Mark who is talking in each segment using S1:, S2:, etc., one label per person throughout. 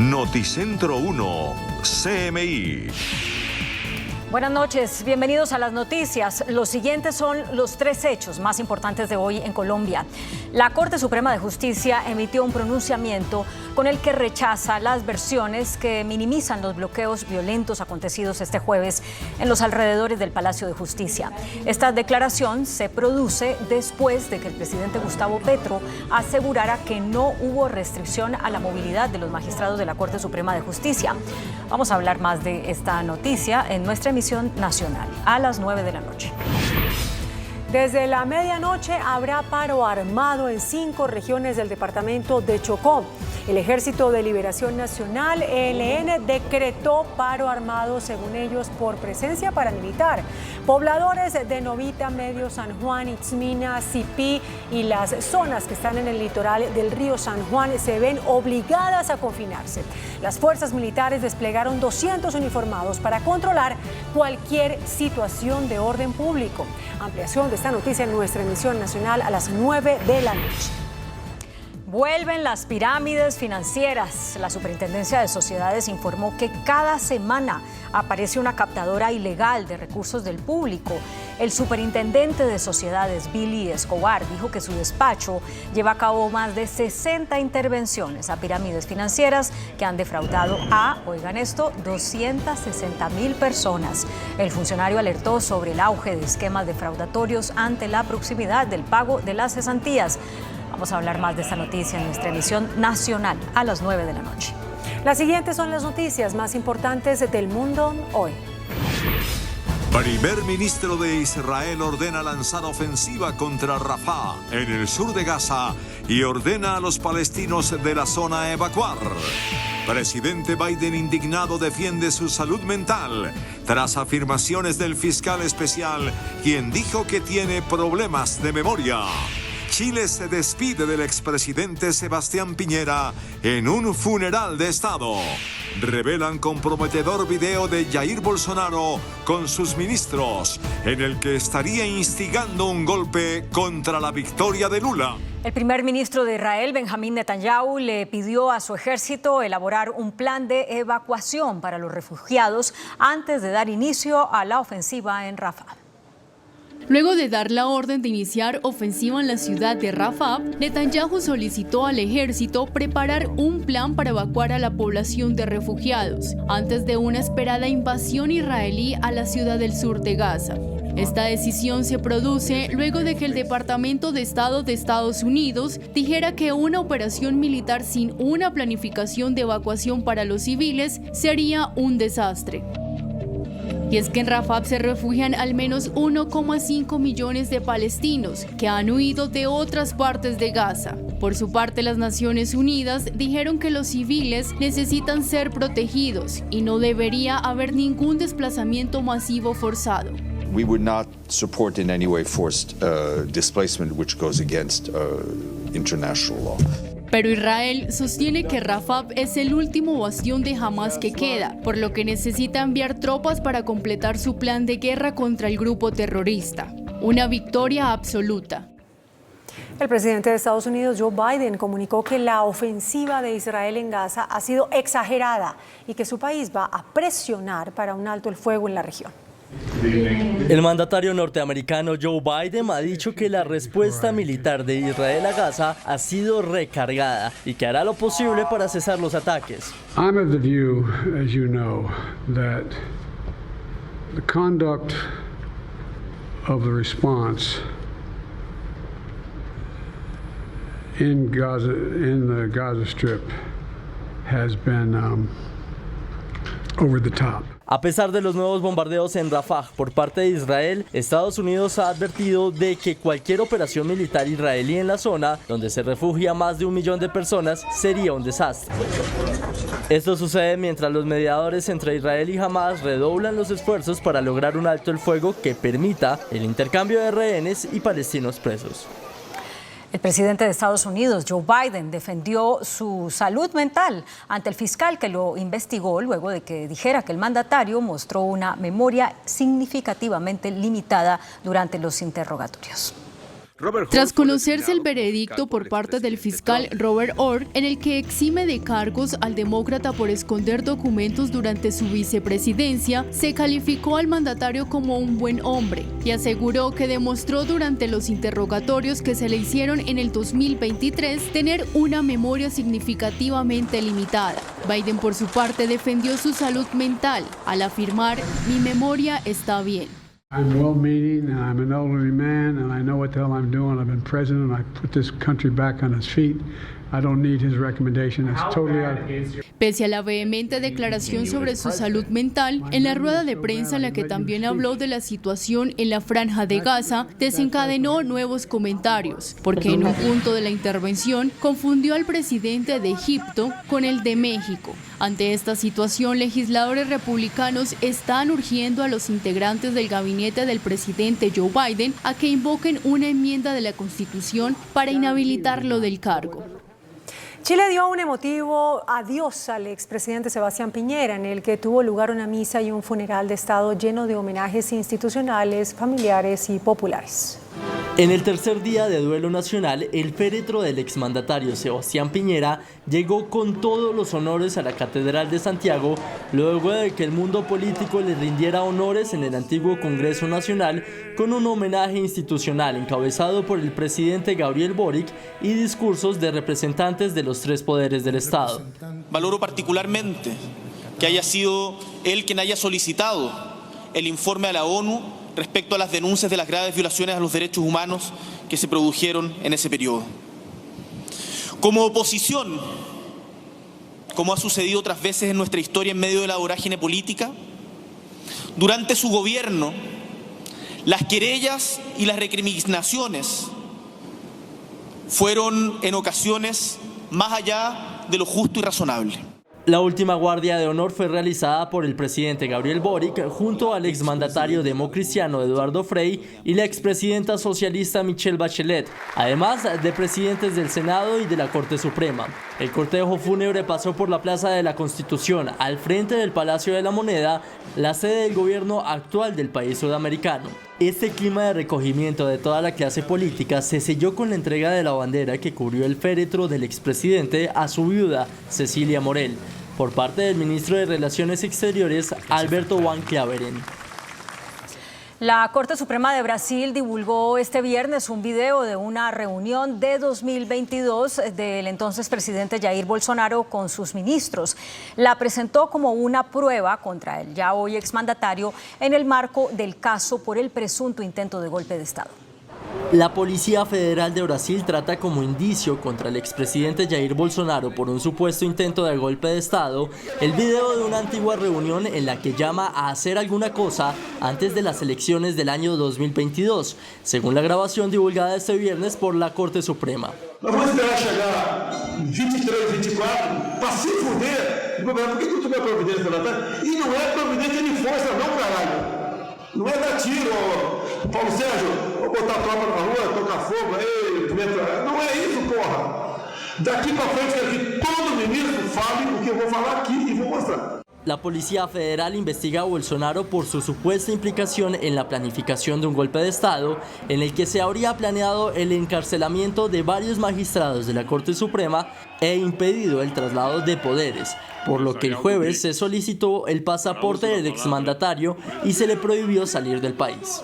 S1: Noticentro 1, CMI.
S2: Buenas noches, bienvenidos a las noticias. Los siguientes son los tres hechos más importantes de hoy en Colombia. La Corte Suprema de Justicia emitió un pronunciamiento con el que rechaza las versiones que minimizan los bloqueos violentos acontecidos este jueves en los alrededores del Palacio de Justicia. Esta declaración se produce después de que el presidente Gustavo Petro asegurara que no hubo restricción a la movilidad de los magistrados de la Corte Suprema de Justicia. Vamos a hablar más de esta noticia en nuestra emisión nacional a las 9 de la noche.
S3: Desde la medianoche habrá paro armado en 5 regiones del departamento de Chocó. El Ejército de Liberación Nacional, ELN, decretó paro armado, según ellos, por presencia paramilitar. Pobladores de Novita, Medio San Juan, Itzmina, Sipí y las zonas que están en el litoral del río San Juan se ven obligadas a confinarse. Las fuerzas militares desplegaron 200 uniformados para controlar cualquier situación de orden público. Ampliación de esta noticia en nuestra emisión nacional a las 9 de la noche.
S2: Vuelven las pirámides financieras. La Superintendencia de Sociedades informó que cada semana aparece una captadora ilegal de recursos del público. El superintendente de Sociedades, Billy Escobar, dijo que su despacho lleva a cabo más de 60 intervenciones a pirámides financieras que han defraudado a, oigan esto, 260,000 personas. El funcionario alertó sobre el auge de esquemas defraudatorios ante la proximidad del pago de las cesantías. Vamos a hablar más de esta noticia en nuestra emisión nacional a las 9 de la noche.
S3: Las siguientes son las noticias más importantes del mundo hoy.
S1: Primer ministro de Israel ordena lanzar ofensiva contra Rafah, en el sur de Gaza, y ordena a los palestinos de la zona evacuar. Presidente Biden indignado defiende su salud mental tras afirmaciones del fiscal especial, quien dijo que tiene problemas de memoria. Chile se despide del expresidente Sebastián Piñera en un funeral de Estado. Revelan comprometedor video de Jair Bolsonaro con sus ministros, en el que estaría instigando un golpe contra la victoria de Lula.
S2: El primer ministro de Israel, Benjamín Netanyahu, le pidió a su ejército elaborar un plan de evacuación para los refugiados antes de dar inicio a la ofensiva en Rafah.
S4: Luego de dar la orden de iniciar ofensiva en la ciudad de Rafah, Netanyahu solicitó al ejército preparar un plan para evacuar a la población de refugiados antes de una esperada invasión israelí a la ciudad del sur de Gaza. Esta decisión se produce luego de que el Departamento de Estado de Estados Unidos dijera que una operación militar sin una planificación de evacuación para los civiles sería un desastre. Y es que en Rafah se refugian al menos 1,5 millones de palestinos que han huido de otras partes de Gaza. Por su parte, las Naciones Unidas dijeron que los civiles necesitan ser protegidos y no debería haber ningún desplazamiento masivo forzado.
S5: We would not support in any way forced displacement which goes against international law.
S4: Pero Israel sostiene que Rafah es el último bastión de Hamás que queda, por lo que necesita enviar tropas para completar su plan de guerra contra el grupo terrorista. Una victoria absoluta.
S3: El presidente de Estados Unidos, Joe Biden, comunicó que la ofensiva de Israel en Gaza ha sido exagerada y que su país va a presionar para un alto el fuego en la región.
S6: El mandatario norteamericano Joe Biden ha dicho que la respuesta militar de Israel a Gaza ha sido recargada y que hará lo posible para cesar los ataques.
S7: I'm of the view, as you know, that the conduct of the response in Gaza, in the Gaza Strip, has been over the top.
S6: A pesar de los nuevos bombardeos en Rafah por parte de Israel, Estados Unidos ha advertido de que cualquier operación militar israelí en la zona, donde se refugia más de 1 millón de personas, sería un desastre. Esto sucede mientras los mediadores entre Israel y Hamás redoblan los esfuerzos para lograr un alto el fuego que permita el intercambio de rehenes y palestinos presos.
S2: El presidente de Estados Unidos, Joe Biden, defendió su salud mental ante el fiscal que lo investigó luego de que dijera que el mandatario mostró una memoria significativamente limitada durante los interrogatorios.
S4: Tras conocerse el veredicto por parte del fiscal Robert Orr, en el que exime de cargos al demócrata por esconder documentos durante su vicepresidencia, se calificó al mandatario como un buen hombre y aseguró que demostró durante los interrogatorios que se le hicieron en el 2023 tener una memoria significativamente limitada. Biden, por su parte, defendió su salud mental al afirmar: "Mi memoria está bien".
S7: I'm well-meaning, and I'm an elderly man, and I know what the hell I'm doing. I've been president, I put this country back on its feet. I don't need his recommendation. It's totally out.
S4: Pese a la vehemente declaración sobre su salud mental, en la rueda de prensa en la que también habló de la situación en la Franja de Gaza, desencadenó nuevos comentarios, porque en un punto de la intervención confundió al presidente de Egipto con el de México. Ante esta situación, legisladores republicanos están urgiendo a los integrantes del gabinete del presidente Joe Biden a que invoquen una enmienda de la Constitución para inhabilitarlo del cargo.
S3: Chile dio un emotivo adiós al expresidente Sebastián Piñera, en el que tuvo lugar una misa y un funeral de Estado lleno de homenajes institucionales, familiares y populares.
S6: En el tercer día de duelo nacional, el féretro del exmandatario Sebastián Piñera llegó con todos los honores a la Catedral de Santiago, luego de que el mundo político le rindiera honores en el antiguo Congreso Nacional con un homenaje institucional encabezado por el presidente Gabriel Boric y discursos de representantes de los tres poderes del Estado.
S8: Valoro particularmente que haya sido él quien haya solicitado el informe a la ONU respecto a las denuncias de las graves violaciones a los derechos humanos que se produjeron en ese periodo. Como oposición, como ha sucedido otras veces en nuestra historia en medio de la vorágine política, durante su gobierno, las querellas y las recriminaciones fueron en ocasiones más allá de lo justo y razonable.
S6: La última guardia de honor fue realizada por el presidente Gabriel Boric junto al exmandatario democristiano Eduardo Frei y la expresidenta socialista Michelle Bachelet, además de presidentes del Senado y de la Corte Suprema. El cortejo fúnebre pasó por la Plaza de la Constitución, al frente del Palacio de la Moneda, la sede del gobierno actual del país sudamericano. Este clima de recogimiento de toda la clase política se selló con la entrega de la bandera que cubrió el féretro del expresidente a su viuda, Cecilia Morel, por parte del ministro de Relaciones Exteriores, Alberto Van Klaveren.
S2: La Corte Suprema de Brasil divulgó este viernes un video de una reunión de 2022 del entonces presidente Jair Bolsonaro con sus ministros. La presentó como una prueba contra el ya hoy exmandatario en el marco del caso por el presunto intento de golpe de Estado.
S6: La Policía Federal de Brasil trata como indicio contra el expresidente Jair Bolsonaro por un supuesto intento de golpe de Estado el video de una antigua reunión en la que llama a hacer alguna cosa antes de las elecciones del año 2022, según la grabación divulgada este viernes por la Corte Suprema.
S9: Vamos a esperar llegar 23, 24, para se fuder. ¿Por qué tú tomas providencia na tarde? E não é providência de força, não, caralho. Não é dar tiro, Paulo Sérgio, vou botar a tropa na rua, tocar fogo, não é isso, porra. Daqui para frente, quero que todo ministro fale o que eu vou falar aqui e vou mostrar.
S6: La Policía Federal investiga a Bolsonaro por su supuesta implicación en la planificación de un golpe de Estado en el que se habría planeado el encarcelamiento de varios magistrados de la Corte Suprema e impedido el traslado de poderes, por lo que el jueves se solicitó el pasaporte del exmandatario y se le prohibió salir del país.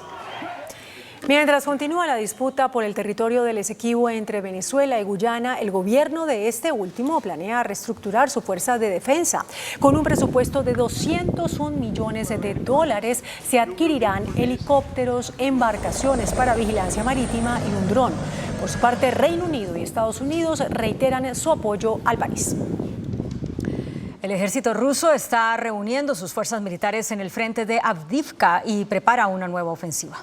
S3: Mientras continúa la disputa por el territorio del Esequibo entre Venezuela y Guyana, el gobierno de este último planea reestructurar su fuerza de defensa. Con un presupuesto de $201 millones, se adquirirán helicópteros, embarcaciones para vigilancia marítima y un dron. Por su parte, Reino Unido y Estados Unidos reiteran su apoyo al país.
S2: El ejército ruso está reuniendo sus fuerzas militares en el frente de Avdiivka y prepara una nueva ofensiva.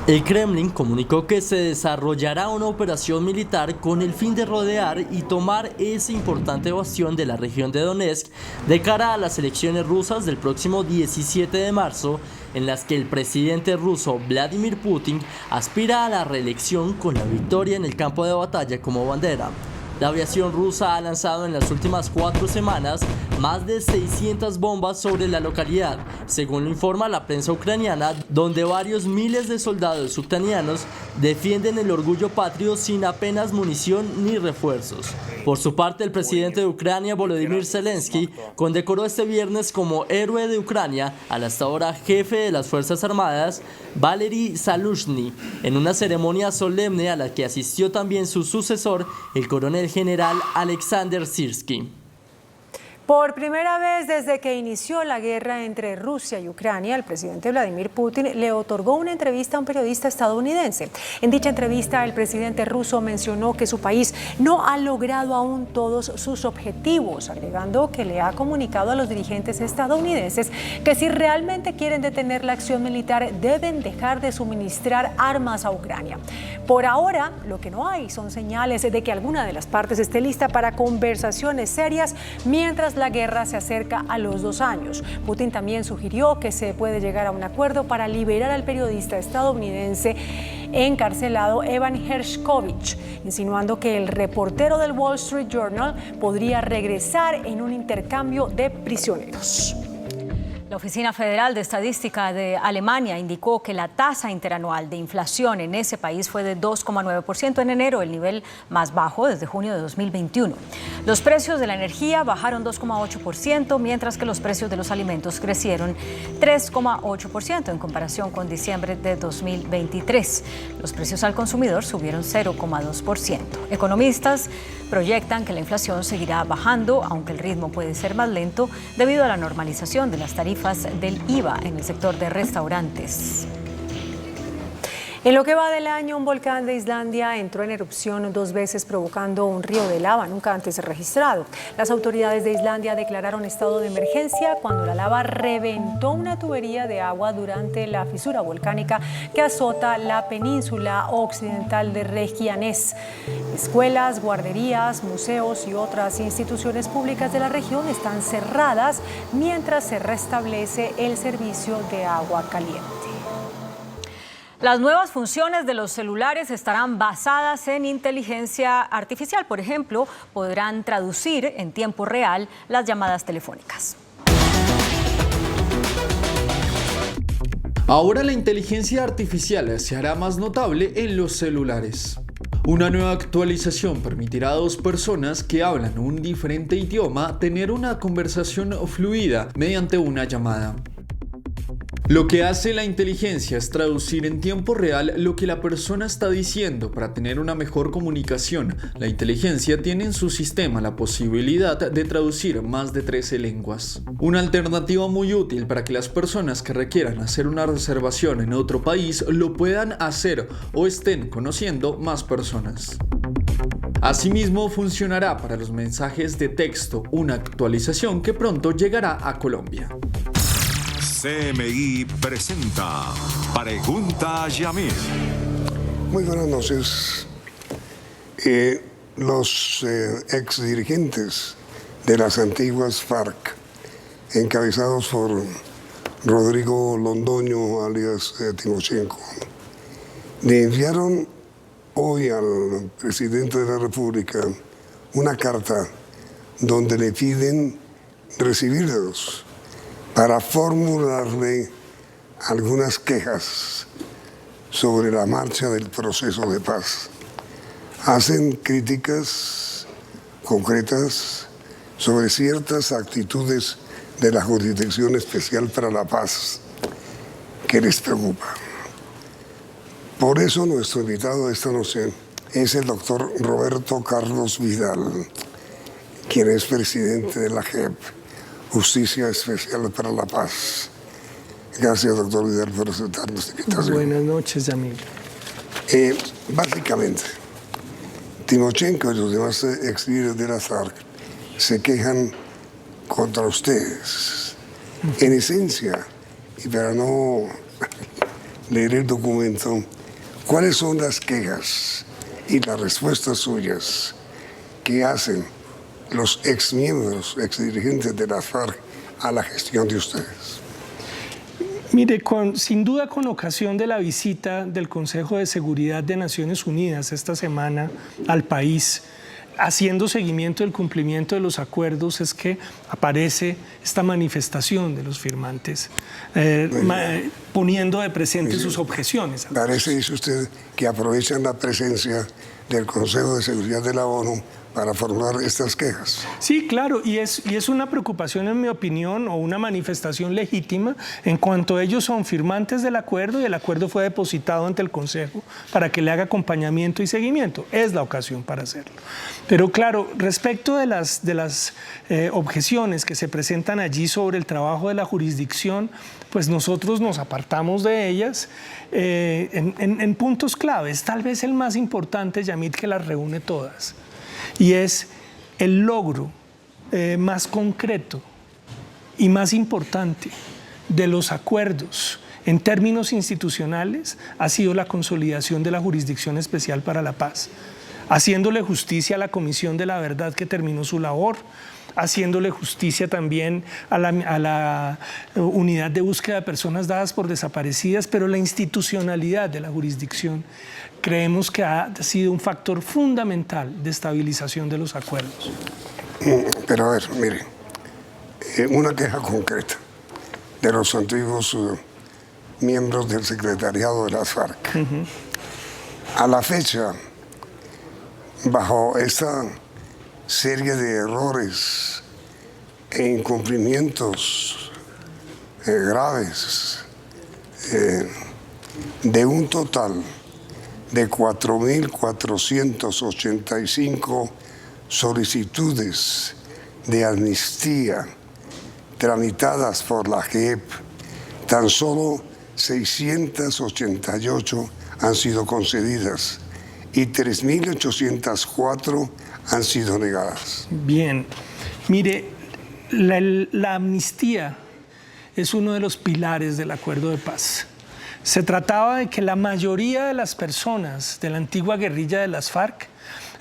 S6: El Kremlin comunicó que se desarrollará una operación militar con el fin de rodear y tomar ese importante bastión de la región de Donetsk de cara a las elecciones rusas del próximo 17 de marzo, en las que el presidente ruso Vladimir Putin aspira a la reelección con la victoria en el campo de batalla como bandera. La aviación rusa ha lanzado en las últimas 4 semanas más de 600 bombas sobre la localidad, según lo informa la prensa ucraniana, donde varios miles de soldados ucranianos defienden el orgullo patrio sin apenas munición ni refuerzos. Por su parte, el presidente de Ucrania, Volodymyr Zelensky, condecoró este viernes como héroe de Ucrania al hasta ahora jefe de las Fuerzas Armadas, Valery Zaluzhny, en una ceremonia solemne a la que asistió también su sucesor, el coronel general Alexander Sirski.
S3: Por primera vez desde que inició la guerra entre Rusia y Ucrania, el presidente Vladimir Putin le otorgó una entrevista a un periodista estadounidense. En dicha entrevista, el presidente ruso mencionó que su país no ha logrado aún todos sus objetivos, agregando que le ha comunicado a los dirigentes estadounidenses que si realmente quieren detener la acción militar, deben dejar de suministrar armas a Ucrania. Por ahora, lo que no hay son señales de que alguna de las partes esté lista para conversaciones serias mientras la guerra se acerca a los 2 años. Putin también sugirió que se puede llegar a un acuerdo para liberar al periodista estadounidense encarcelado Evan Hershkovich, insinuando que el reportero del Wall Street Journal podría regresar en un intercambio de prisioneros.
S2: La Oficina Federal de Estadística de Alemania indicó que la tasa interanual de inflación en ese país fue de 2,9% en enero, el nivel más bajo desde junio de 2021. Los precios de la energía bajaron 2,8%, mientras que los precios de los alimentos crecieron 3,8% en comparación con diciembre de 2023. Los precios al consumidor subieron 0,2%. Economistas proyectan que la inflación seguirá bajando, aunque el ritmo puede ser más lento debido a la normalización de las tarifas del IVA en el sector de restaurantes.
S3: En lo que va del año, un volcán de Islandia entró en erupción 2 veces, provocando un río de lava nunca antes registrado. Las autoridades de Islandia declararon estado de emergencia cuando la lava reventó una tubería de agua durante la fisura volcánica que azota la península occidental de Reykjanes. Escuelas, guarderías, museos y otras instituciones públicas de la región están cerradas mientras se restablece el servicio de agua caliente.
S2: Las nuevas funciones de los celulares estarán basadas en inteligencia artificial. Por ejemplo, podrán traducir en tiempo real las llamadas telefónicas.
S10: Ahora la inteligencia artificial se hará más notable en los celulares. Una nueva actualización permitirá a 2 personas que hablan un diferente idioma tener una conversación fluida mediante una llamada. Lo que hace la inteligencia es traducir en tiempo real lo que la persona está diciendo para tener una mejor comunicación. La inteligencia tiene en su sistema la posibilidad de traducir más de 13 lenguas. Una alternativa muy útil para que las personas que requieran hacer una reservación en otro país lo puedan hacer o estén conociendo más personas. Asimismo, funcionará para los mensajes de texto, una actualización que pronto llegará a Colombia.
S1: CMI presenta Pregunta a Yamil.
S11: Muy buenas noches. Los ex dirigentes de las antiguas FARC, encabezados por Rodrigo Londoño, alias Timochenko, le enviaron hoy al presidente de la República una carta donde le piden recibirlos para formularle algunas quejas sobre la marcha del proceso de paz. Hacen críticas concretas sobre ciertas actitudes de la Jurisdicción Especial para la Paz que les preocupa. Por eso nuestro invitado esta noche es el doctor Roberto Carlos Vidal, quien es presidente de la JEP, Justicia Especial para la Paz. Gracias, doctor Vidal, por aceptar nuestra invitación.
S12: Buenas noches, Yamil.
S11: Básicamente, Timochenko y los demás ex líderes de la FARC se quejan contra ustedes. En esencia, y para no leer el documento, ¿cuáles son las quejas y las respuestas suyas que hacen los exmiembros, exdirigentes de la FARC a la gestión de ustedes?
S12: Mire, sin duda con ocasión de la visita del Consejo de Seguridad de Naciones Unidas esta semana al país, haciendo seguimiento del cumplimiento de los acuerdos es que aparece esta manifestación de los firmantes, poniendo de presente sus objeciones.
S11: Parece, dice usted, que aprovechan la presencia del Consejo de Seguridad de la ONU para formar estas quejas.
S12: Sí, claro, y es una preocupación, en mi opinión, o una manifestación legítima, en cuanto ellos son firmantes del acuerdo y el acuerdo fue depositado ante el Consejo para que le haga acompañamiento y seguimiento. Es la ocasión para hacerlo. Pero claro, respecto de las objeciones que se presentan allí sobre el trabajo de la jurisdicción, pues nosotros nos apartamos de ellas en puntos claves. Tal vez el más importante, Yamit, que las reúne todas. Y es el logro más concreto y más importante de los acuerdos en términos institucionales ha sido la consolidación de la Jurisdicción Especial para la Paz, haciéndole justicia a la Comisión de la Verdad que terminó su labor, haciéndole justicia también a la unidad de búsqueda de personas dadas por desaparecidas, pero la institucionalidad de la jurisdicción creemos que ha sido un factor fundamental de estabilización de los acuerdos.
S11: Pero a ver, mire, una queja concreta de los antiguos miembros del secretariado de las FARC. A la fecha, bajo esta serie de errores e incumplimientos graves, de un total de 4.485 solicitudes de amnistía tramitadas por la JEP, tan solo 688 han sido concedidas y 3.804 han sido negadas.
S12: Bien, mire, la amnistía es uno de los pilares del acuerdo de paz. Se trataba de que la mayoría de las personas de la antigua guerrilla de las FARC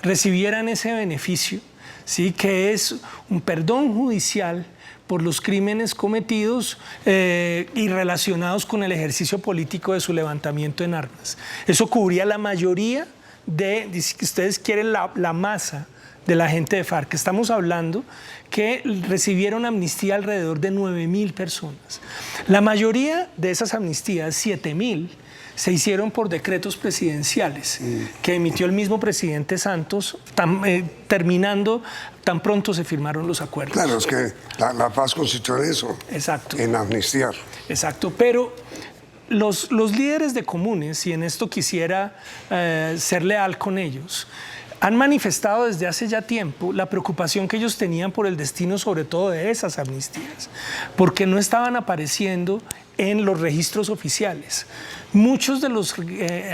S12: recibieran ese beneficio, ¿sí? Que es un perdón judicial por los crímenes cometidos y relacionados con el ejercicio político de su levantamiento en armas. Eso cubría la mayoría de, si ustedes quieren, la masa de la gente de FARC. Estamos hablando que recibieron amnistía alrededor de 9.000 personas. La mayoría de esas amnistías, 7.000, se hicieron por decretos presidenciales que emitió el mismo presidente Santos, terminando tan pronto se firmaron los acuerdos.
S11: Claro, es que la paz consistió en eso.
S12: Exacto.
S11: En amnistiar.
S12: Exacto, pero los líderes de comunes, y en esto quisiera ser leal con ellos, han manifestado desde hace ya tiempo la preocupación que ellos tenían por el destino, sobre todo de esas amnistías, porque no estaban apareciendo en los registros oficiales. Muchos de los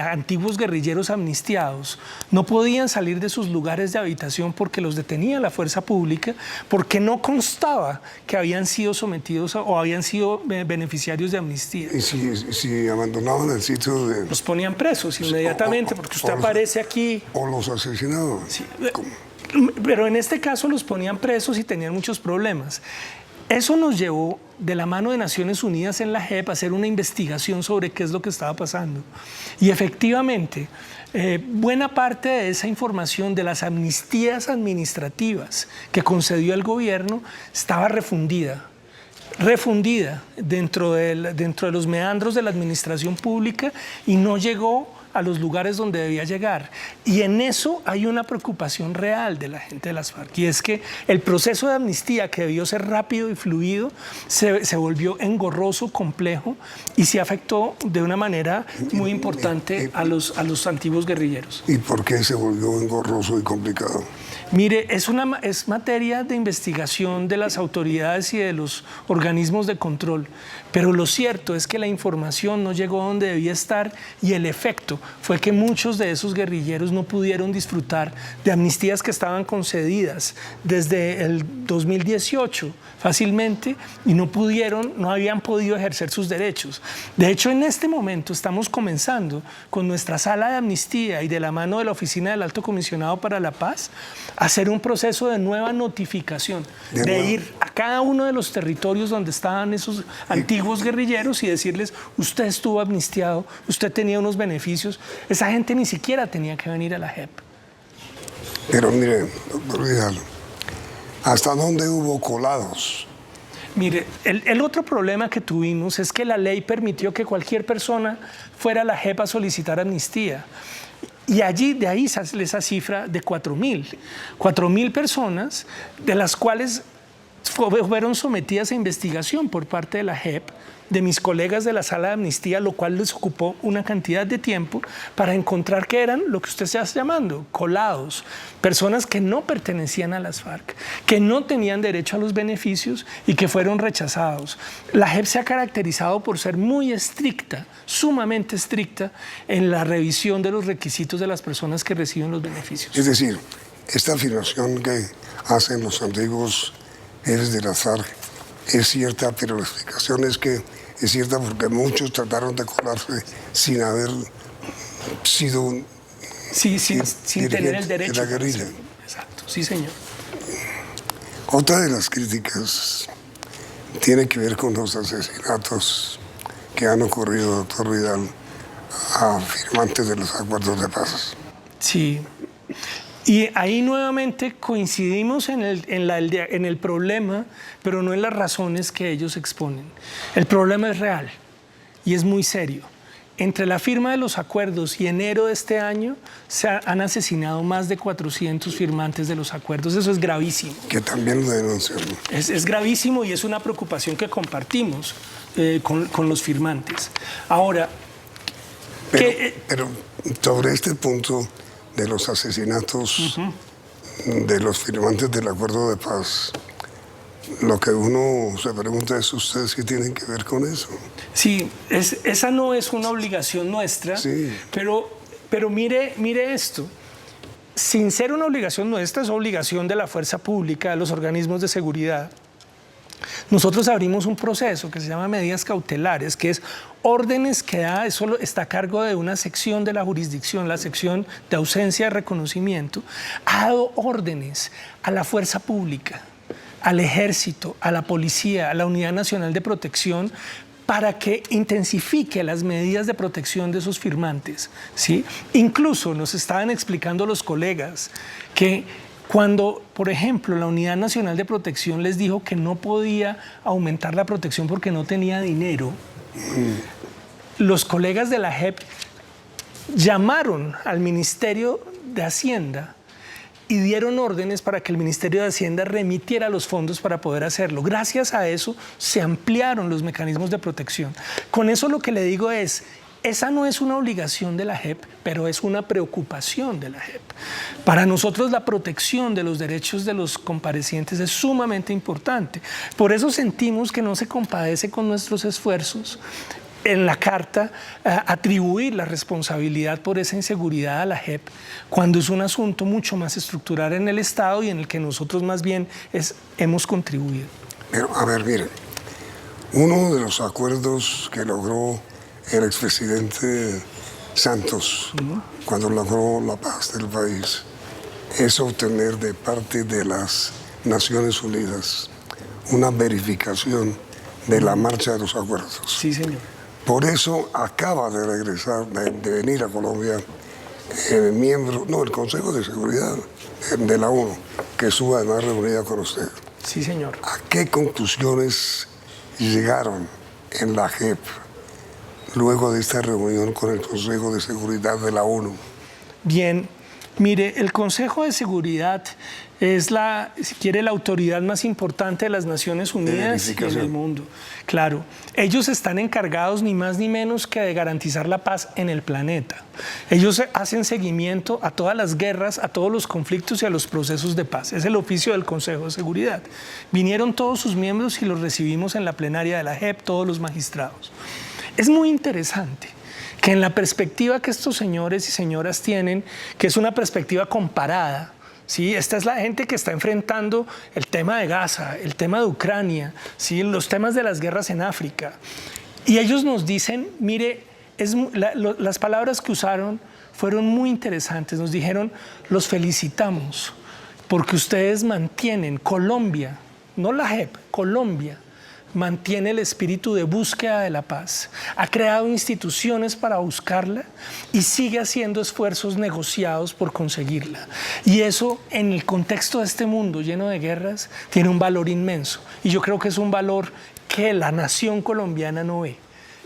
S12: antiguos guerrilleros amnistiados no podían salir de sus lugares de habitación porque los detenía la fuerza pública, porque no constaba que habían sido sometidos o habían sido beneficiarios de amnistía.
S11: Y si abandonaban el sitio de...
S12: Los ponían presos inmediatamente, porque usted aparece aquí...
S11: O los asesinaban.
S12: Sí, pero en este caso los ponían presos y tenían muchos problemas. Eso nos llevó, de la mano de Naciones Unidas en la JEP, a hacer una investigación sobre qué es lo que estaba pasando. Y efectivamente, buena parte de esa información de las amnistías administrativas que concedió el gobierno estaba refundida dentro de los meandros de la administración pública y no llegó a los lugares donde debía llegar. Y en eso hay una preocupación real de la gente de las FARC, y es que el proceso de amnistía, que debió ser rápido y fluido, se volvió engorroso, complejo, y se afectó de una manera muy importante a los antiguos guerrilleros.
S11: ¿Y por qué se volvió engorroso y complicado?
S12: Mire, es materia de investigación de las autoridades y de los organismos de control, pero lo cierto es que la información no llegó donde debía estar, y el efecto fue que muchos de esos guerrilleros no pudieron disfrutar de amnistías que estaban concedidas desde el 2018 fácilmente, y no habían podido ejercer sus derechos. De hecho, en este momento estamos comenzando con nuestra sala de amnistía y de la mano de la Oficina del Alto Comisionado para la Paz a hacer un proceso de nueva notificación, de ir a cada uno de los territorios donde estaban esos antiguos guerrilleros y decirles: usted estuvo amnistiado, usted tenía unos beneficios. Esa gente ni siquiera tenía que venir a la JEP.
S11: Pero mire, doctor Vidal, ¿hasta dónde hubo colados?
S12: Mire, el otro problema que tuvimos es que la ley permitió que cualquier persona fuera a la JEP a solicitar amnistía. Y allí, de ahí sale esa cifra de 4.000. 4.000 personas, de las cuales fueron sometidas a investigación por parte de la JEP, de mis colegas de la sala de amnistía, lo cual les ocupó una cantidad de tiempo para encontrar que eran lo que usted está llamando colados, personas que no pertenecían a las FARC, que no tenían derecho a los beneficios y que fueron rechazados. La JEP se ha caracterizado por ser muy estricta, sumamente estricta en la revisión de los requisitos de las personas que reciben los beneficios.
S11: Es decir, esta afirmación que hacen los antiguos jefes de las FARC es cierta, pero la explicación es que es cierta porque muchos trataron de colarse sin haber sido
S12: sin tener el derecho
S11: de la guerrilla.
S12: Exacto, sí, señor.
S11: Otra de las críticas tiene que ver con los asesinatos que han ocurrido, doctor Vidal, a firmantes de los acuerdos de paz.
S12: Sí. Y ahí nuevamente coincidimos en el problema, pero no en las razones que ellos exponen. El problema es real y es muy serio. Entre la firma de los acuerdos y enero de este año se han asesinado más de 400 firmantes de los acuerdos. Eso es gravísimo.
S11: Que también lo denunciamos.
S12: Es gravísimo y es una preocupación que compartimos con los firmantes. Ahora,
S11: pero sobre este punto de los asesinatos de los firmantes del acuerdo de paz, lo que uno se pregunta es, ¿ustedes qué tienen que ver con eso?
S12: Sí, esa no es una obligación nuestra, sí. pero mire esto. Sin ser una obligación nuestra, es obligación de la fuerza pública, de los organismos de seguridad. Nosotros abrimos un proceso que se llama medidas cautelares, que es órdenes que da, eso está a cargo de una sección de la jurisdicción, la sección de ausencia de reconocimiento, ha dado órdenes a la fuerza pública, al ejército, a la policía, a la Unidad Nacional de Protección, para que intensifique las medidas de protección de esos firmantes, ¿sí? Incluso nos estaban explicando los colegas que cuando, por ejemplo, la Unidad Nacional de Protección les dijo que no podía aumentar la protección porque no tenía dinero, los colegas de la JEP llamaron al Ministerio de Hacienda y dieron órdenes para que el Ministerio de Hacienda remitiera los fondos para poder hacerlo. Gracias a eso se ampliaron los mecanismos de protección. Con eso lo que le digo es, esa no es una obligación de la JEP, pero es una preocupación de la JEP. Para nosotros la protección de los derechos de los comparecientes es sumamente importante. Por eso sentimos que no se compadece con nuestros esfuerzos en la carta atribuir la responsabilidad por esa inseguridad a la JEP, cuando es un asunto mucho más estructural en el Estado y en el que nosotros más bien hemos contribuido.
S11: Pero, a ver, miren, uno de los acuerdos que logró el expresidente Santos, cuando logró la paz del país, es obtener de parte de las Naciones Unidas una verificación de la marcha de los acuerdos.
S12: Sí, señor.
S11: Por eso acaba de regresar, de venir a Colombia, el Consejo de Seguridad de la ONU, que estuvo además reunida con usted.
S12: Sí, señor.
S11: ¿A qué conclusiones llegaron en la JEP luego de esta reunión con el Consejo de Seguridad de la ONU?
S12: Bien, mire, el Consejo de Seguridad es si quiere, la autoridad más importante de las Naciones Unidas y en el mundo. Claro, ellos están encargados ni más ni menos que de garantizar la paz en el planeta. Ellos hacen seguimiento a todas las guerras, a todos los conflictos y a los procesos de paz. Es el oficio del Consejo de Seguridad. Vinieron todos sus miembros y los recibimos en la plenaria de la JEP, todos los magistrados. Es muy interesante que en la perspectiva que estos señores y señoras tienen, que es una perspectiva comparada, ¿sí? Esta es la gente que está enfrentando el tema de Gaza, el tema de Ucrania, ¿sí? Los temas de las guerras en África. Y ellos nos dicen, mire, las palabras que usaron fueron muy interesantes. Nos dijeron, los felicitamos porque ustedes mantienen Colombia, no la JEP, Colombia, mantiene el espíritu de búsqueda de la paz, ha creado instituciones para buscarla y sigue haciendo esfuerzos negociados por conseguirla. Y eso, en el contexto de este mundo lleno de guerras, tiene un valor inmenso. Y yo creo que es un valor que la nación colombiana no ve,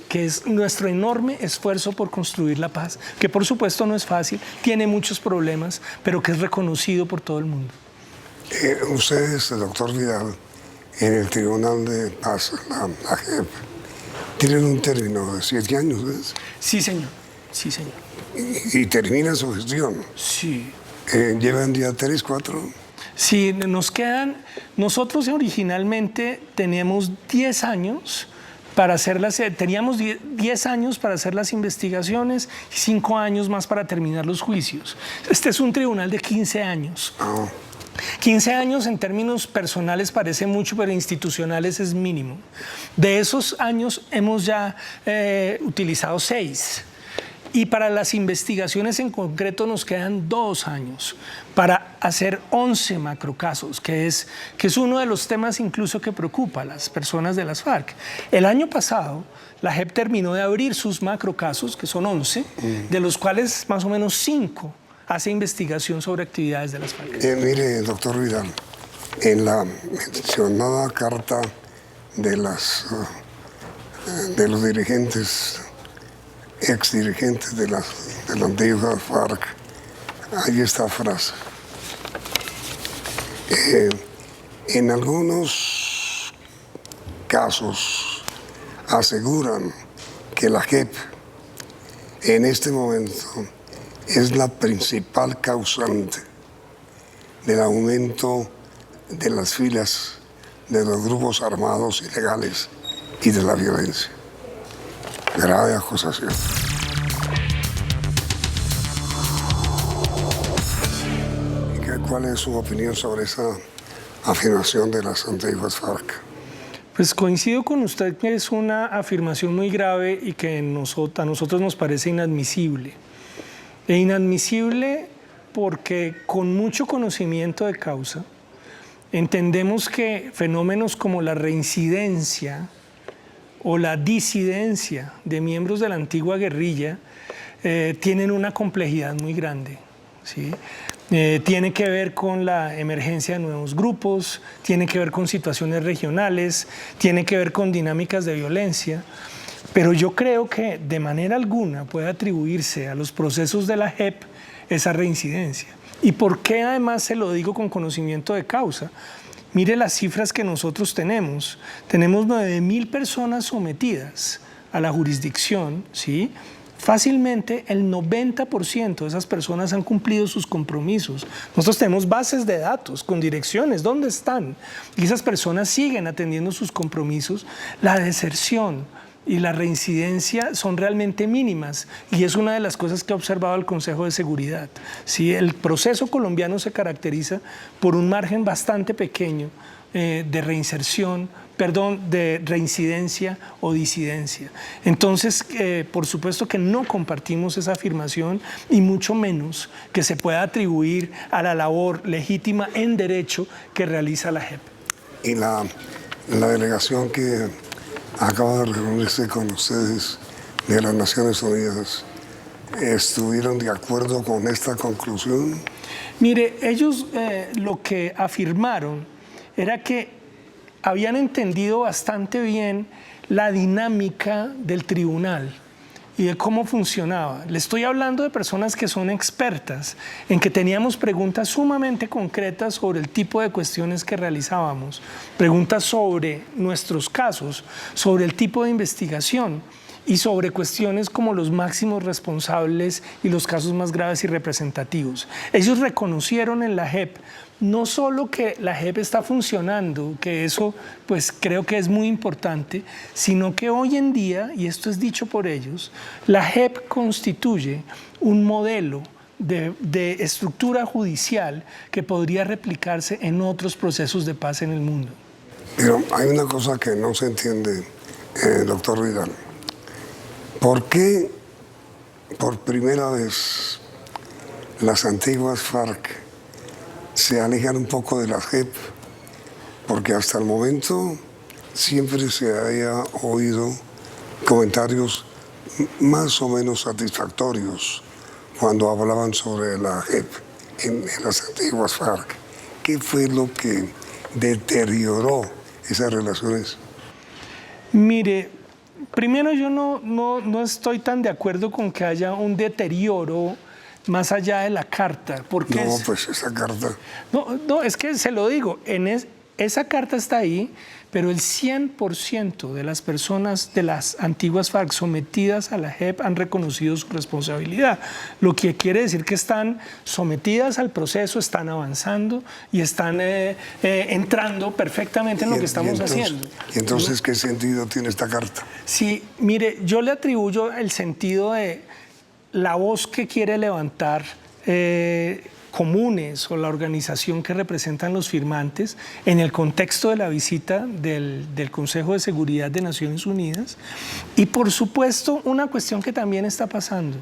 S12: que es nuestro enorme esfuerzo por construir la paz, que por supuesto no es fácil, tiene muchos problemas, pero que es reconocido por todo el mundo.
S11: Ustedes, doctor Vidal, en el Tribunal de Paz, la JEP, tienen un término de 7 años, ¿ves?
S12: Sí, señor. Sí, señor.
S11: Y termina su gestión.
S12: Sí.
S11: ¿Llevan ya 3, 4?
S12: Sí, nos quedan... Nosotros originalmente teníamos 10 años para hacer teníamos 10 años para hacer las investigaciones y 5 años más para terminar los juicios. Este es un tribunal de 15 años. 15 años en términos personales parece mucho, pero institucionales es mínimo. De esos años hemos ya utilizado 6. Y para las investigaciones en concreto nos quedan 2 años para hacer 11 macrocasos, que es uno de los temas incluso que preocupa a las personas de las FARC. El año pasado, la JEP terminó de abrir sus macrocasos, que son 11, de los cuales más o menos 5 hace investigación sobre actividades de las FARC.
S11: Mire, doctor Vidal, en la mencionada carta de los dirigentes, exdirigentes de la antigua FARC, hay esta frase. En algunos casos aseguran que la JEP en este momento es la principal causante del aumento de las filas de los grupos armados ilegales y de la violencia. Grave acusación. ¿Cuál es su opinión sobre esa afirmación de las antiguas FARC?
S12: Pues coincido con usted que es una afirmación muy grave y que a nosotros nos parece inadmisible. E inadmisible porque con mucho conocimiento de causa entendemos que fenómenos como la reincidencia o la disidencia de miembros de la antigua guerrilla tienen una complejidad muy grande, ¿sí? Tiene que ver con la emergencia de nuevos grupos, tiene que ver con situaciones regionales, tiene que ver con dinámicas de violencia, pero yo creo que de manera alguna puede atribuirse a los procesos de la JEP esa reincidencia. ¿Y por qué además se lo digo con conocimiento de causa? Mire las cifras que nosotros tenemos. Tenemos 9.000 personas sometidas a la jurisdicción, ¿sí? Fácilmente el 90% de esas personas han cumplido sus compromisos. Nosotros tenemos bases de datos con direcciones, ¿dónde están? Y esas personas siguen atendiendo sus compromisos. La deserción y la reincidencia son realmente mínimas y es una de las cosas que ha observado el Consejo de Seguridad. ¿Sí? El proceso colombiano se caracteriza por un margen bastante pequeño de reinserción, de reincidencia o disidencia. Entonces, por supuesto que no compartimos esa afirmación y mucho menos que se pueda atribuir a la labor legítima en derecho que realiza la JEP.
S11: Y la delegación que acaba de reunirse con ustedes de las Naciones Unidas, ¿estuvieron de acuerdo con esta conclusión?
S12: Mire, ellos lo que afirmaron era que habían entendido bastante bien la dinámica del tribunal y de cómo funcionaba. Le estoy hablando de personas que son expertas en que teníamos preguntas sumamente concretas sobre el tipo de cuestiones que realizábamos, preguntas sobre nuestros casos, sobre el tipo de investigación y sobre cuestiones como los máximos responsables y los casos más graves y representativos. Ellos reconocieron en la JEP no solo que la JEP está funcionando, que eso pues creo que es muy importante, sino que hoy en día, y esto es dicho por ellos, la JEP constituye un modelo de estructura judicial que podría replicarse en otros procesos de paz en el mundo.
S11: Pero hay una cosa que no se entiende, doctor Vidal. ¿Por qué por primera vez las antiguas FARC se alejan un poco de la JEP? Porque hasta el momento siempre se haya oído comentarios más o menos satisfactorios cuando hablaban sobre la JEP en las antiguas FARC. ¿Qué fue lo que deterioró esas relaciones?
S12: Mire, primero yo no estoy tan de acuerdo con que haya un deterioro más allá de la carta. Porque
S11: pues esa carta...
S12: No, es que se lo digo, esa carta está ahí, pero el 100% de las personas de las antiguas FARC sometidas a la JEP han reconocido su responsabilidad, lo que quiere decir que están sometidas al proceso, están avanzando y están entrando perfectamente en lo que estamos haciendo.
S11: ¿Y entonces qué sentido tiene esta carta?
S12: Sí, mire, yo le atribuyo el sentido de la voz que quiere levantar comunes o la organización que representan los firmantes en el contexto de la visita del Consejo de Seguridad de Naciones Unidas y por supuesto una cuestión que también está pasando.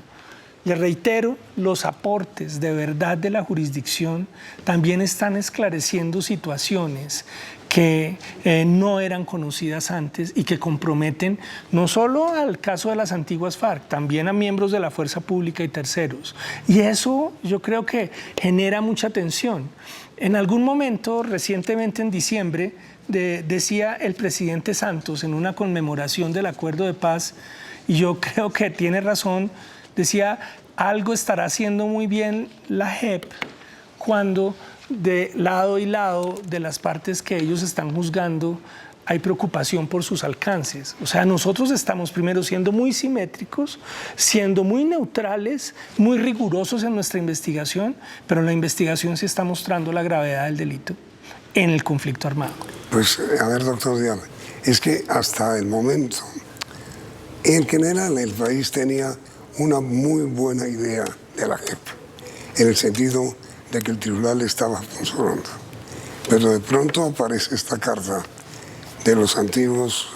S12: Le reitero, los aportes de verdad de la jurisdicción también están esclareciendo situaciones que no eran conocidas antes y que comprometen no solo al caso de las antiguas FARC, también a miembros de la fuerza pública y terceros. Y eso yo creo que genera mucha tensión. En algún momento, recientemente en diciembre, decía el presidente Santos en una conmemoración del acuerdo de paz, y yo creo que tiene razón, decía, algo estará haciendo muy bien la JEP cuando de lado y lado de las partes que ellos están juzgando hay preocupación por sus alcances. O sea, nosotros estamos primero siendo muy simétricos, siendo muy neutrales, muy rigurosos en nuestra investigación, pero la investigación sí está mostrando la gravedad del delito en el conflicto armado.
S11: Pues, a ver, doctor Diala, es que hasta el momento, en general, el país tenía una muy buena idea de la JEP, en el sentido de que el tribunal estaba funcionando. Pero de pronto aparece esta carta de los antiguos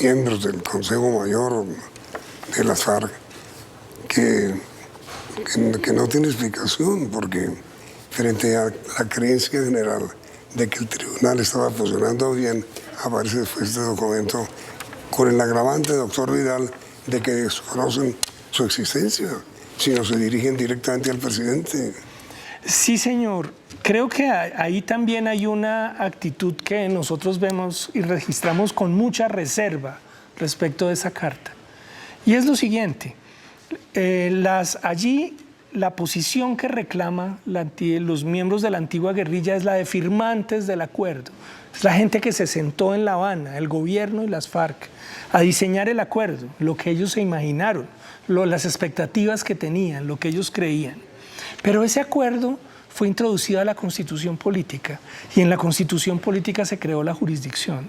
S11: miembros del Consejo Mayor de las FARC que no tiene explicación, porque frente a la creencia general de que el tribunal estaba funcionando bien, aparece después este documento con el agravante, doctor Vidal, de que desconocen su existencia, sino se dirigen directamente al presidente.
S12: Sí, señor. Creo que ahí también hay una actitud que nosotros vemos y registramos con mucha reserva respecto de esa carta. Y es lo siguiente, allí la posición que reclama los miembros de la antigua guerrilla es la de firmantes del acuerdo. Es la gente que se sentó en La Habana, el gobierno y las FARC, a diseñar el acuerdo, lo que ellos se imaginaron, las expectativas que tenían, lo que ellos creían. Pero ese acuerdo fue introducido a la Constitución Política y en la Constitución Política se creó la jurisdicción.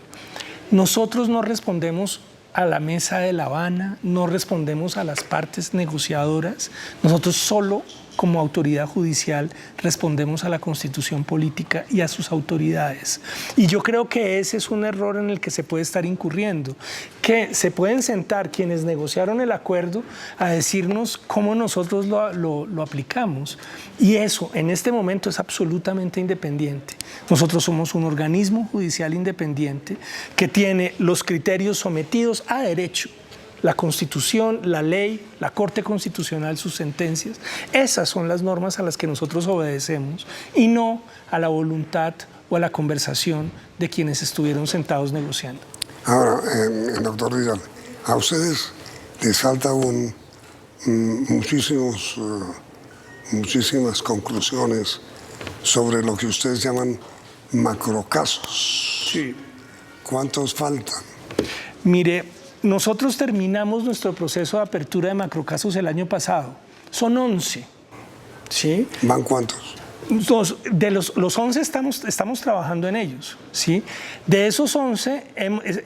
S12: Nosotros no respondemos a la mesa de La Habana, no respondemos a las partes negociadoras, nosotros solo como autoridad judicial respondemos a la Constitución Política y a sus autoridades. Y yo creo que ese es un error en el que se puede estar incurriendo, que se pueden sentar quienes negociaron el acuerdo a decirnos cómo nosotros lo aplicamos. Y eso en este momento es absolutamente independiente. Nosotros somos un organismo judicial independiente que tiene los criterios sometidos a derecho. La Constitución, la ley, la Corte Constitucional, sus sentencias, esas son las normas a las que nosotros obedecemos y no a la voluntad o a la conversación de quienes estuvieron sentados negociando.
S11: Ahora, doctor Vidal, a ustedes les falta muchísimas conclusiones sobre lo que ustedes llaman macrocasos.
S12: Sí.
S11: ¿Cuántos faltan?
S12: Mire, nosotros terminamos nuestro proceso de apertura de macrocasos el año pasado. Son 11. ¿Sí?
S11: ¿Van cuántos?
S12: De los 11 estamos trabajando en ellos. ¿Sí? De esos 11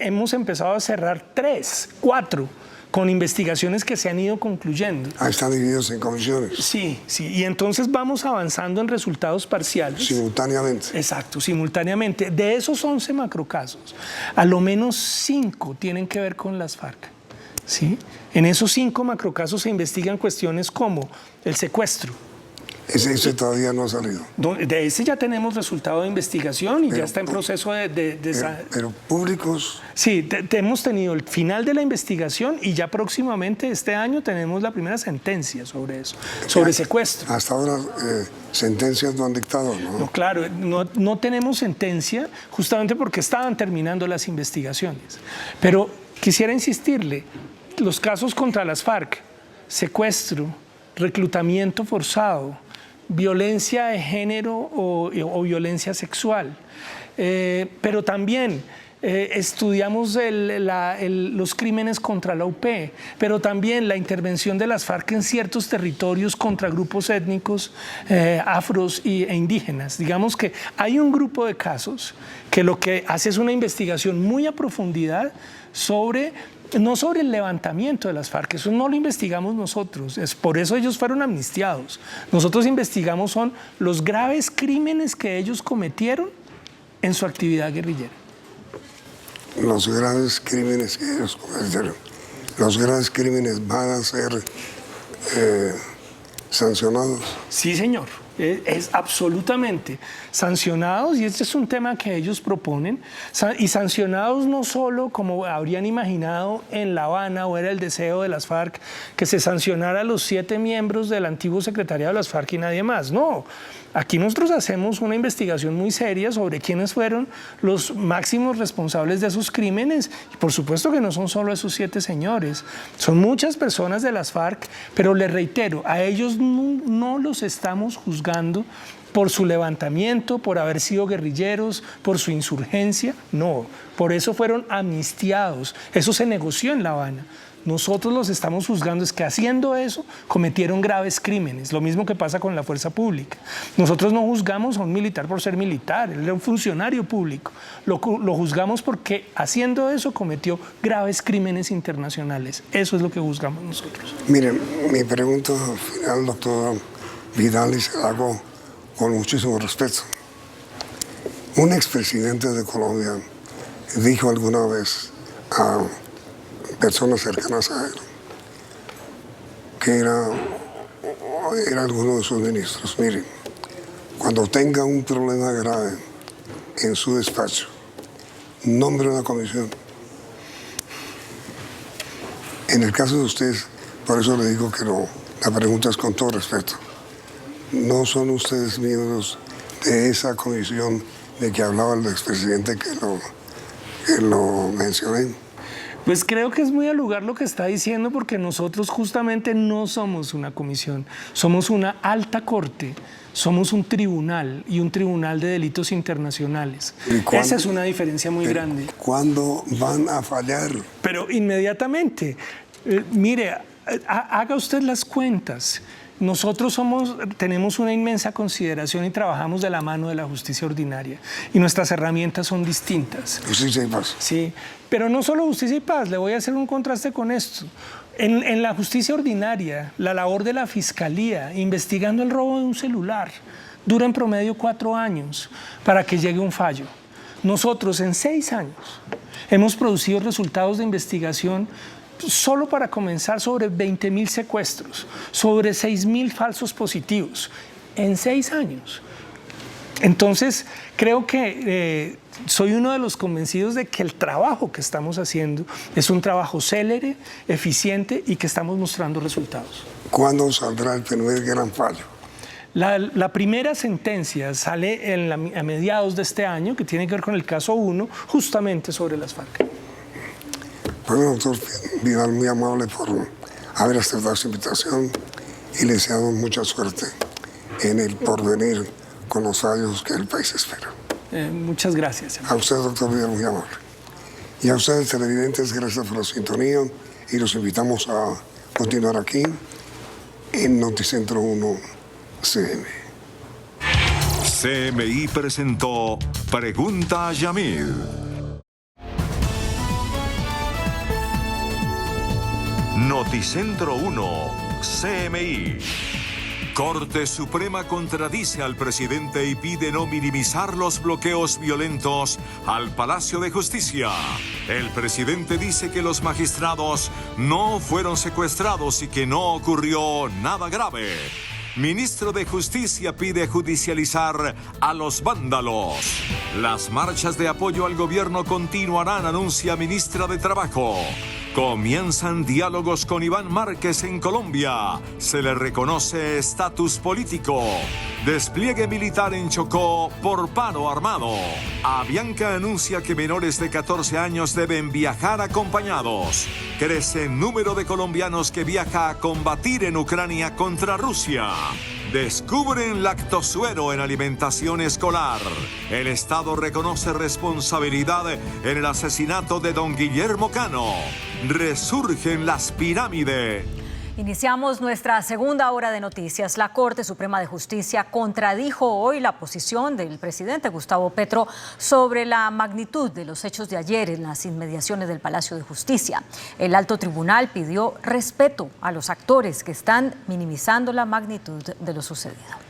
S12: hemos empezado a cerrar 3, 4 con investigaciones que se han ido concluyendo.
S11: Están divididos en comisiones.
S12: Sí, sí. Y entonces vamos avanzando en resultados parciales.
S11: Simultáneamente.
S12: Exacto, simultáneamente. De esos 11 macrocasos, a lo menos 5 tienen que ver con las FARC. ¿Sí? En esos 5 macrocasos se investigan cuestiones como el secuestro,
S11: Ese todavía no ha salido.
S12: De ese ya tenemos resultado de investigación y ya está en proceso
S11: pero públicos.
S12: Sí, hemos tenido el final de la investigación y ya próximamente este año tenemos la primera sentencia sobre eso, sobre secuestro.
S11: Hasta ahora sentencias no han dictado, ¿no?
S12: No, claro, no tenemos sentencia justamente porque estaban terminando las investigaciones. Pero quisiera insistirle, los casos contra las FARC, secuestro, reclutamiento forzado, violencia de género o violencia sexual, pero también estudiamos los crímenes contra la UP, pero también la intervención de las FARC en ciertos territorios contra grupos étnicos afros e indígenas. Digamos que hay un grupo de casos que lo que hace es una investigación muy a profundidad no sobre el levantamiento de las FARC, eso no lo investigamos nosotros, es por eso ellos fueron amnistiados. Nosotros investigamos son los graves crímenes que ellos cometieron en su actividad guerrillera.
S11: Los graves crímenes que ellos cometieron, los graves crímenes van a ser sancionados.
S12: Sí, señor. Es absolutamente sancionados, y este es un tema que ellos proponen, y sancionados no solo como habrían imaginado en La Habana, o era el deseo de las FARC, que se sancionara a los 7 miembros del antiguo secretariado de las FARC y nadie más. No, aquí nosotros hacemos una investigación muy seria sobre quiénes fueron los máximos responsables de esos crímenes, y por supuesto que no son solo esos 7 señores, son muchas personas de las FARC, pero les reitero, a ellos no los estamos juzgando por su levantamiento, por haber sido guerrilleros, por su insurgencia, no, por eso fueron amnistiados, eso se negoció en La Habana. Nosotros los estamos juzgando es que haciendo eso cometieron graves crímenes, lo mismo que pasa con la fuerza pública. Nosotros no juzgamos a un militar por ser militar, él era un funcionario público, lo juzgamos porque haciendo eso cometió graves crímenes internacionales, eso es lo que juzgamos nosotros.
S11: Miren, mi pregunta final, doctor Vidal, y se la hago con muchísimo respeto. Un expresidente de Colombia dijo alguna vez a personas cercanas a él que era alguno de sus ministros: miren, cuando tenga un problema grave en su despacho, nombre una comisión. En el caso de ustedes, por eso le digo que la pregunta es con todo respeto. ¿No son ustedes miembros de esa comisión de que hablaba el expresidente que lo mencioné?
S12: Pues creo que es muy al lugar lo que está diciendo, porque nosotros justamente no somos una comisión, somos una alta corte, somos un tribunal, y un tribunal de delitos internacionales. Esa es una diferencia muy grande.
S11: ¿Cuándo van a fallar?
S12: Pero inmediatamente. Mire, haga usted las cuentas. Nosotros tenemos una inmensa consideración y trabajamos de la mano de la justicia ordinaria, y nuestras herramientas son distintas.
S11: Justicia y paz.
S12: Sí, pero no solo justicia y paz, le voy a hacer un contraste con esto. En la justicia ordinaria, la labor de la fiscalía investigando el robo de un celular dura en promedio 4 años para que llegue un fallo. Nosotros en 6 años hemos producido resultados de investigación solo para comenzar sobre 20.000 secuestros, sobre 6.000 falsos positivos, en 6 años. Entonces, creo que soy uno de los convencidos de que el trabajo que estamos haciendo es un trabajo célere, eficiente, y que estamos mostrando resultados.
S11: ¿Cuándo saldrá el primer gran fallo?
S12: La primera sentencia sale a mediados de este año, que tiene que ver con el caso 1, justamente sobre las FARC.
S11: Bueno, doctor Vidal, muy amable por haber aceptado esta invitación, y le deseamos mucha suerte en el porvenir con los fallos que el país espera.
S12: Muchas gracias.
S11: A usted, doctor Vidal, muy amable. Y a ustedes, televidentes, gracias por la sintonía, y los invitamos a continuar aquí en Noticentro 1 CM.
S1: CMI presentó Pregunta a Yamil. Noticentro 1 CMI. Corte Suprema contradice al presidente y pide no minimizar los bloqueos violentos al Palacio de Justicia. El presidente dice que los magistrados no fueron secuestrados y que no ocurrió nada grave. Ministro de Justicia pide judicializar a los vándalos. Las marchas de apoyo al gobierno continuarán, anuncia ministra de Trabajo. Comienzan diálogos con Iván Márquez en Colombia. Se le reconoce estatus político. Despliegue militar en Chocó por paro armado. Avianca anuncia que menores de 14 años deben viajar acompañados. Crece el número de colombianos que viaja a combatir en Ucrania contra Rusia. Descubren lactosuero en alimentación escolar. El Estado reconoce responsabilidad en el asesinato de don Guillermo Cano. Resurgen las pirámides.
S2: Iniciamos nuestra segunda hora de noticias. La Corte Suprema de Justicia contradijo hoy la posición del presidente Gustavo Petro sobre la magnitud de los hechos de ayer en las inmediaciones del Palacio de Justicia. El alto tribunal pidió respeto a los actores que están minimizando la magnitud de lo sucedido.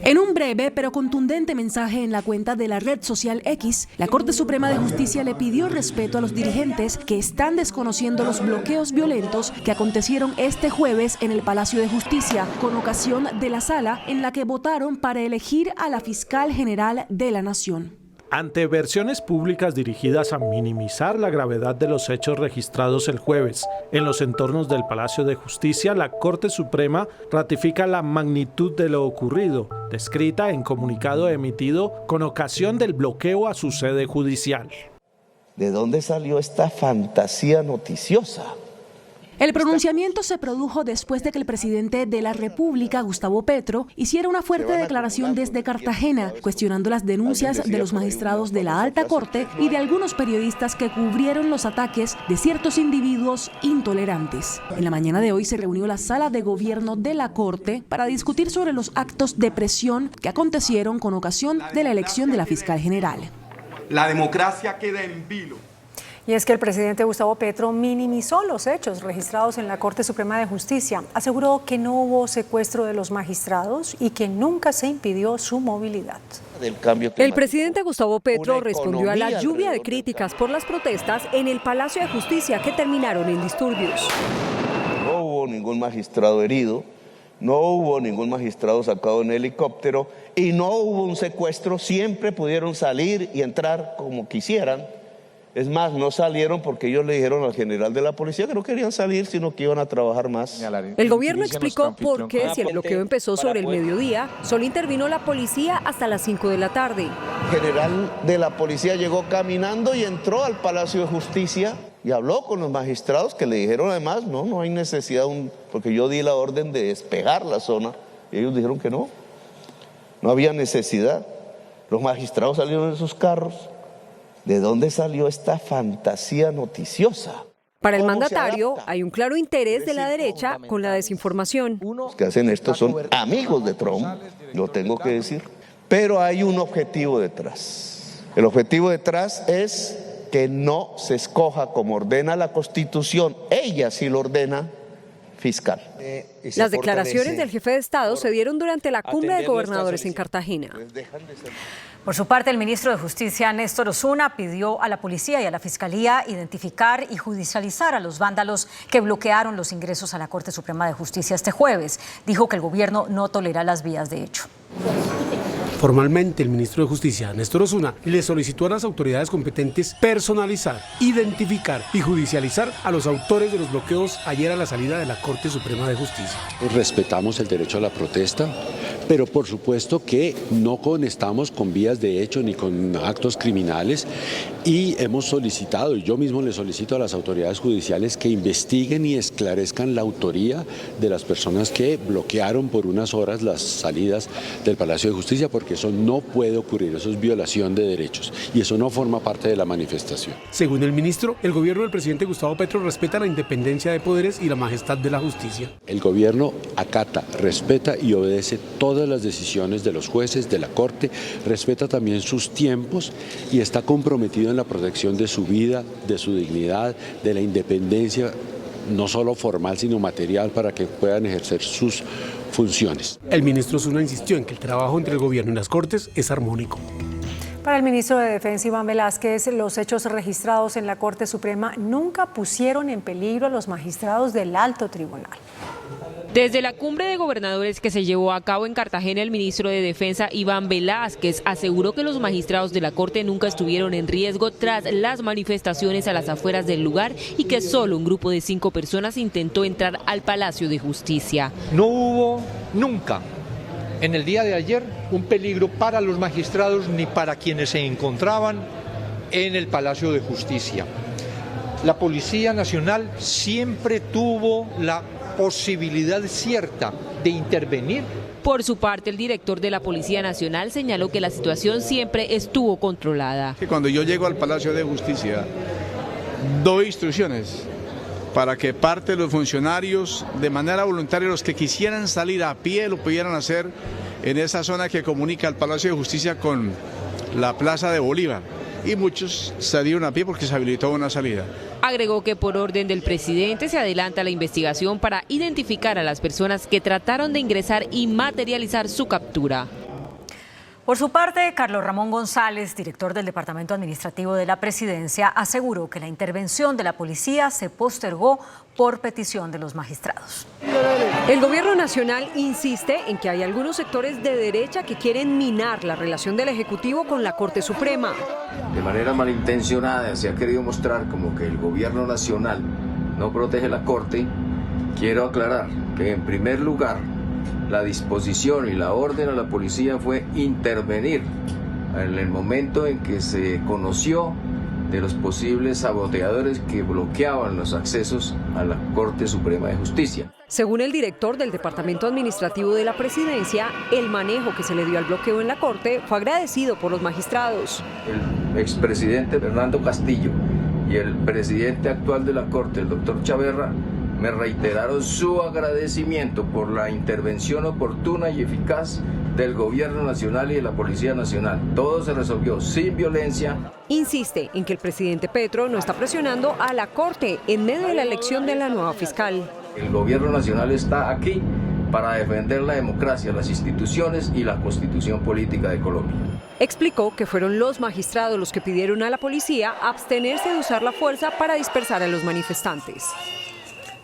S13: En un breve pero contundente mensaje en la cuenta de la red social X, la Corte Suprema de Justicia le pidió respeto a los dirigentes que están desconociendo los bloqueos violentos que acontecieron este jueves en el Palacio de Justicia, con ocasión de la sala en la que votaron para elegir a la fiscal general de la Nación.
S14: Ante versiones públicas dirigidas a minimizar la gravedad de los hechos registrados el jueves en los entornos del Palacio de Justicia, la Corte Suprema ratifica la magnitud de lo ocurrido, descrita en comunicado emitido con ocasión del bloqueo a su sede judicial.
S15: ¿De dónde salió esta fantasía noticiosa?
S13: El pronunciamiento se produjo después de que el presidente de la República, Gustavo Petro, hiciera una fuerte declaración desde Cartagena, cuestionando las denuncias de los magistrados de la Alta Corte y de algunos periodistas que cubrieron los ataques de ciertos individuos intolerantes. En la mañana de hoy se reunió la Sala de Gobierno de la Corte para discutir sobre los actos de presión que acontecieron con ocasión de la elección de la fiscal general.
S16: La democracia queda en vilo.
S3: Y es que el presidente Gustavo Petro minimizó los hechos registrados en la Corte Suprema de Justicia. Aseguró que no hubo secuestro de los magistrados y que nunca se impidió su movilidad.
S17: El presidente Gustavo Petro respondió a la lluvia de críticas por las protestas en el Palacio de Justicia que terminaron en disturbios.
S15: No hubo ningún magistrado herido, no hubo ningún magistrado sacado en helicóptero y no hubo un secuestro. Siempre pudieron salir y entrar como quisieran. Es más, no salieron porque ellos le dijeron al general de la policía que no querían salir, sino que iban a trabajar más.
S17: El gobierno explicó por qué, si el bloqueo empezó sobre el mediodía, solo intervino la policía hasta las 5 de la tarde.
S15: El general de la policía llegó caminando y entró al Palacio de Justicia y habló con los magistrados que le dijeron además, no hay necesidad, porque yo di la orden de despejar la zona y ellos dijeron que no había necesidad. Los magistrados salieron de sus carros. ¿De dónde salió esta fantasía noticiosa?
S17: Para el mandatario hay un claro interés de la derecha con la desinformación.
S15: Los que hacen esto son amigos de Trump, lo tengo que decir. Pero hay un objetivo detrás. El objetivo detrás es que no se escoja como ordena la Constitución, ella sí lo ordena, fiscal.
S17: Las declaraciones del jefe de Estado se dieron durante la cumbre de gobernadores en Cartagena.
S2: Por su parte, el ministro de Justicia, Néstor Osuna, pidió a la policía y a la fiscalía identificar y judicializar a los vándalos que bloquearon los ingresos a la Corte Suprema de Justicia este jueves. Dijo que el gobierno no tolera las vías de hecho.
S18: Formalmente, el ministro de Justicia, Néstor Osuna, le solicitó a las autoridades competentes personalizar, identificar y judicializar a los autores de los bloqueos ayer a la salida de la Corte Suprema de Justicia.
S19: Respetamos el derecho a la protesta, pero por supuesto que no conectamos con vías de hecho ni con actos criminales y hemos solicitado, y yo mismo le solicito a las autoridades judiciales que investiguen y esclarezcan la autoría de las personas que bloquearon por unas horas las salidas del Palacio de Justicia, porque eso no puede ocurrir, eso es violación de derechos y eso no forma parte de la manifestación.
S18: Según el ministro, el gobierno del presidente Gustavo Petro respeta la independencia de poderes y la majestad de la justicia.
S19: El gobierno acata, respeta y obedece todas las decisiones de los jueces, de la Corte, respeta también sus tiempos y está comprometido en la protección de su vida, de su dignidad, de la independencia, no solo formal sino material, para que puedan ejercer sus funciones.
S18: El ministro Osuna insistió en que el trabajo entre el gobierno y las Cortes es armónico.
S3: Para el ministro de Defensa, Iván Velázquez, los hechos registrados en la Corte Suprema nunca pusieron en peligro a los magistrados del alto tribunal.
S20: Desde la cumbre de gobernadores que se llevó a cabo en Cartagena, el ministro de Defensa, Iván Velásquez, aseguró que los magistrados de la Corte nunca estuvieron en riesgo tras las manifestaciones a las afueras del lugar y que solo un grupo de 5 personas intentó entrar al Palacio de Justicia.
S21: No hubo nunca en el día de ayer un peligro para los magistrados ni para quienes se encontraban en el Palacio de Justicia. La Policía Nacional siempre tuvo la posibilidad cierta de intervenir.
S20: Por su parte, el director de la Policía Nacional señaló que la situación siempre estuvo controlada.
S22: Cuando yo llego al Palacio de Justicia, doy instrucciones para que parte de los funcionarios, de manera voluntaria, los que quisieran salir a pie, lo pudieran hacer en esa zona que comunica el Palacio de Justicia con la Plaza de Bolívar. Y muchos salieron a pie porque se habilitó una salida.
S20: Agregó que por orden del presidente se adelanta la investigación para identificar a las personas que trataron de ingresar y materializar su captura.
S2: Por su parte, Carlos Ramón González, director del Departamento Administrativo de la Presidencia, aseguró que la intervención de la policía se postergó por petición de los magistrados.
S17: El gobierno nacional insiste en que hay algunos sectores de derecha que quieren minar la relación del Ejecutivo con la Corte Suprema.
S23: De manera malintencionada se ha querido mostrar como que el gobierno nacional no protege la Corte. Quiero aclarar que en primer lugar la disposición y la orden a la policía fue intervenir en el momento en que se conoció de los posibles saboteadores que bloqueaban los accesos a la Corte Suprema de Justicia.
S17: Según el director del Departamento Administrativo de la Presidencia, el manejo que se le dio al bloqueo en la Corte fue agradecido por los magistrados.
S23: El expresidente Fernando Castillo y el presidente actual de la Corte, el doctor Chaverra, me reiteraron su agradecimiento por la intervención oportuna y eficaz del Gobierno Nacional y de la Policía Nacional. Todo se resolvió sin violencia.
S17: Insiste en que el presidente Petro no está presionando a la Corte en medio de la elección de la nueva fiscal.
S23: El Gobierno Nacional está aquí para defender la democracia, las instituciones y la Constitución Política de Colombia.
S17: Explicó que fueron los magistrados los que pidieron a la policía abstenerse de usar la fuerza para dispersar a los manifestantes.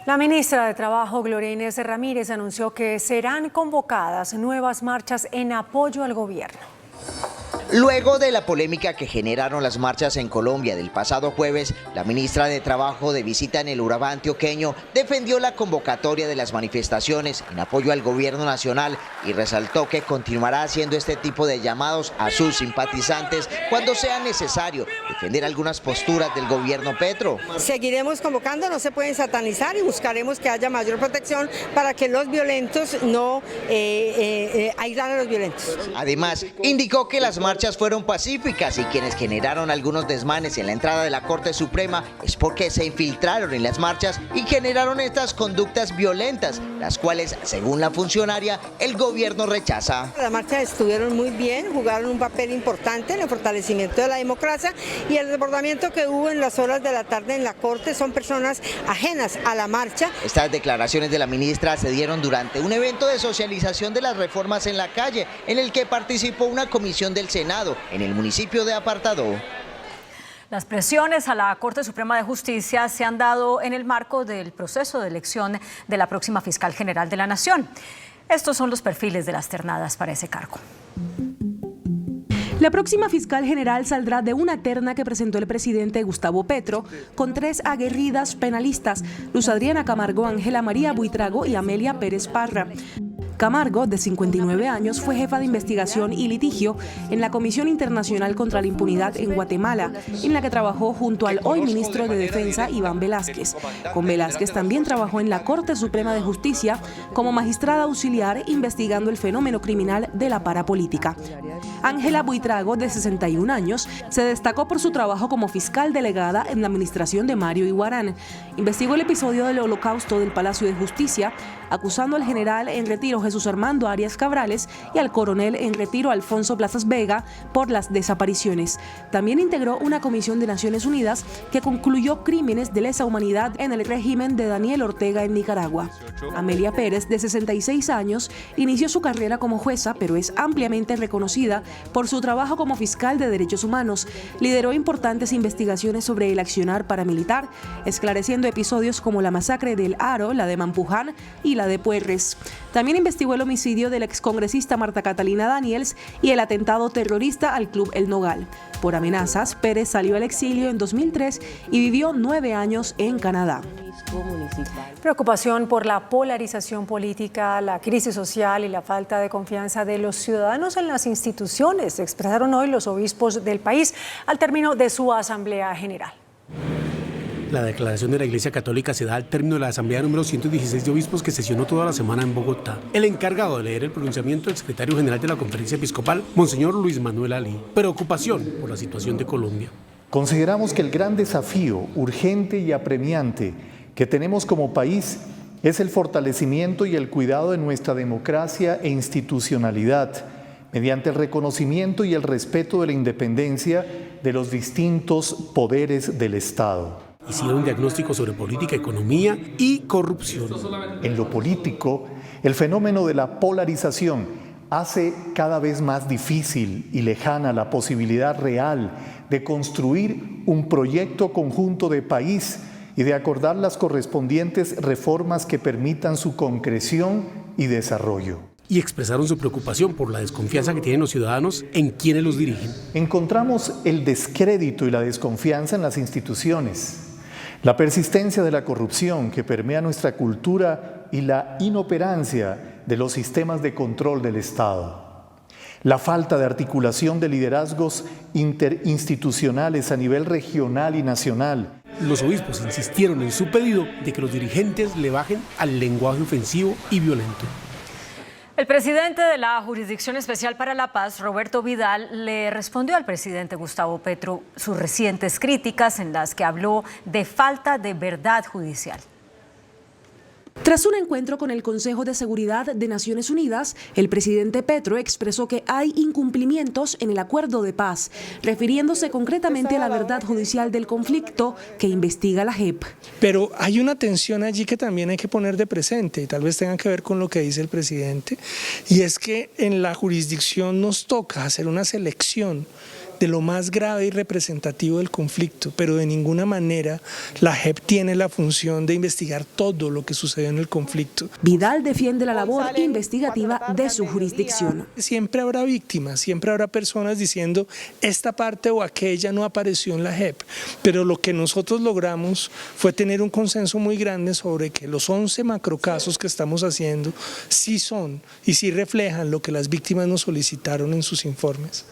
S3: La ministra de Trabajo, Gloria Inés Ramírez, anunció que serán convocadas nuevas marchas en apoyo al gobierno.
S24: Luego de la polémica que generaron las marchas en Colombia del pasado jueves, la ministra de Trabajo, de visita en el Urabá antioqueño, defendió la convocatoria de las manifestaciones en apoyo al gobierno nacional y resaltó que continuará haciendo este tipo de llamados a sus simpatizantes cuando sea necesario defender algunas posturas del gobierno Petro.
S25: Seguiremos convocando, no se pueden satanizar y buscaremos que haya mayor protección para que los violentos no aislan a los violentos.
S24: Además, indicó que las marchas fueron pacíficas y quienes generaron algunos desmanes en la entrada de la Corte Suprema es porque se infiltraron en las marchas y generaron estas conductas violentas, las cuales, según la funcionaria, el gobierno rechaza.
S25: Las marchas estuvieron muy bien, jugaron un papel importante en el fortalecimiento de la democracia y el desbordamiento que hubo en las horas de la tarde en la Corte son personas ajenas a la marcha.
S24: Estas declaraciones de la ministra se dieron durante un evento de socialización de las reformas en la calle, en el que participó una comisión del Senado en el municipio de Apartadó.
S2: Las presiones a la Corte Suprema de Justicia se han dado en el marco del proceso de elección de la próxima fiscal general de la Nación. Estos son los perfiles de las ternadas para ese cargo.
S13: La próxima fiscal general saldrá de una terna que presentó el presidente Gustavo Petro con 3 aguerridas penalistas: Luz Adriana Camargo, Ángela María Buitrago y Amelia Pérez Parra. Camargo, de 59 años, fue jefa de investigación y litigio en la Comisión Internacional contra la Impunidad en Guatemala, en la que trabajó junto al hoy ministro de Defensa, Iván Velásquez. Con Velásquez también trabajó en la Corte Suprema de Justicia como magistrada auxiliar investigando el fenómeno criminal de la parapolítica. Ángela Buitrago, de 61 años, se destacó por su trabajo como fiscal delegada en la administración de Mario Iguarán. Investigó el episodio del Holocausto del Palacio de Justicia, acusando al general en retiro Jesús Armando Arias Cabrales y al coronel en retiro Alfonso Plazas Vega por las desapariciones. También integró una comisión de Naciones Unidas que concluyó crímenes de lesa humanidad en el régimen de Daniel Ortega en Nicaragua. Amelia Pérez, de 66 años, inició su carrera como jueza, pero es ampliamente reconocida por su trabajo como fiscal de derechos humanos. Lideró importantes investigaciones sobre el accionar paramilitar, esclareciendo episodios como la masacre del Aro, la de Mampuján y la de Puerres. También investigó el homicidio de la excongresista Marta Catalina Daniels y el atentado terrorista al Club El Nogal. Por amenazas, Pérez salió al exilio en 2003 y vivió 9 años en Canadá.
S3: Preocupación por la polarización política, la crisis social y la falta de confianza de los ciudadanos en las instituciones, expresaron hoy los obispos del país al término de su Asamblea General.
S18: La declaración de la Iglesia Católica se da al término de la Asamblea número 116 de Obispos que sesionó toda la semana en Bogotá. El encargado de leer el pronunciamiento del secretario general de la Conferencia Episcopal, Monseñor Luis Manuel Ali. Preocupación por la situación de Colombia.
S4: Consideramos que el gran desafío urgente y apremiante que tenemos como país es el fortalecimiento y el cuidado de nuestra democracia e institucionalidad, mediante el reconocimiento y el respeto de la independencia de los distintos poderes del Estado.
S18: Hicieron un diagnóstico sobre política, economía y corrupción.
S4: En lo político, el fenómeno de la polarización hace cada vez más difícil y lejana la posibilidad real de construir un proyecto conjunto de país y de acordar las correspondientes reformas que permitan su concreción y desarrollo.
S18: Y expresaron su preocupación por la desconfianza que tienen los ciudadanos en quienes los dirigen.
S4: Encontramos el descrédito y la desconfianza en las instituciones, la persistencia de la corrupción que permea nuestra cultura y la inoperancia de los sistemas de control del Estado. La falta de articulación de liderazgos interinstitucionales a nivel regional y nacional.
S18: Los obispos insistieron en su pedido de que los dirigentes le bajen al lenguaje ofensivo y violento.
S2: El presidente de la Jurisdicción Especial para la Paz, Roberto Vidal, le respondió al presidente Gustavo Petro sus recientes críticas en las que habló de falta de verdad judicial.
S13: Tras un encuentro con el Consejo de Seguridad de Naciones Unidas, el presidente Petro expresó que hay incumplimientos en el acuerdo de paz, refiriéndose concretamente a la verdad judicial del conflicto que investiga la JEP.
S12: Pero hay una tensión allí que también hay que poner de presente y tal vez tenga que ver con lo que dice el presidente, y es que en la jurisdicción nos toca hacer una selección de lo más grave y representativo del conflicto, pero de ninguna manera la JEP tiene la función de investigar todo lo que sucedió en el conflicto.
S13: Vidal defiende la labor investigativa de su jurisdicción.
S12: Siempre habrá víctimas, siempre habrá personas diciendo esta parte o aquella no apareció en la JEP, pero lo que nosotros logramos fue tener un consenso muy grande sobre que los 11 macrocasos que estamos haciendo sí son y sí reflejan lo que las víctimas nos solicitaron en sus informes.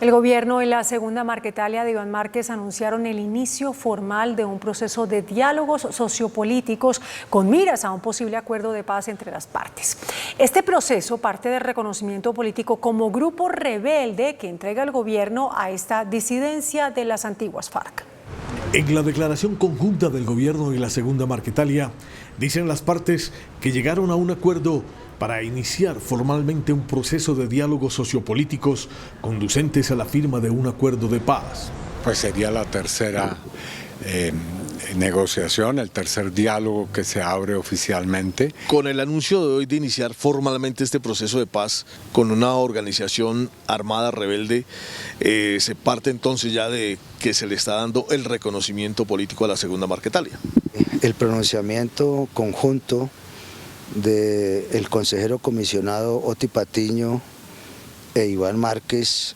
S3: El gobierno y la segunda Marquetalia de Iván Márquez anunciaron el inicio formal de un proceso de diálogos sociopolíticos con miras a un posible acuerdo de paz entre las partes. Este proceso parte del reconocimiento político como grupo rebelde que entrega el gobierno a esta disidencia de las antiguas FARC.
S5: En la declaración conjunta del gobierno y la segunda Marquetalia, dicen las partes que llegaron a un acuerdo para iniciar formalmente un proceso de diálogos sociopolíticos conducentes a la firma de un acuerdo de paz.
S7: Pues sería la tercera negociación, el tercer diálogo que se abre oficialmente.
S8: Con el anuncio de hoy de iniciar formalmente este proceso de paz con una organización armada rebelde, se parte entonces ya de que se le está dando el reconocimiento político a la segunda Marquetalia.
S9: El pronunciamiento conjunto del consejero comisionado Oti Patiño e Iván Márquez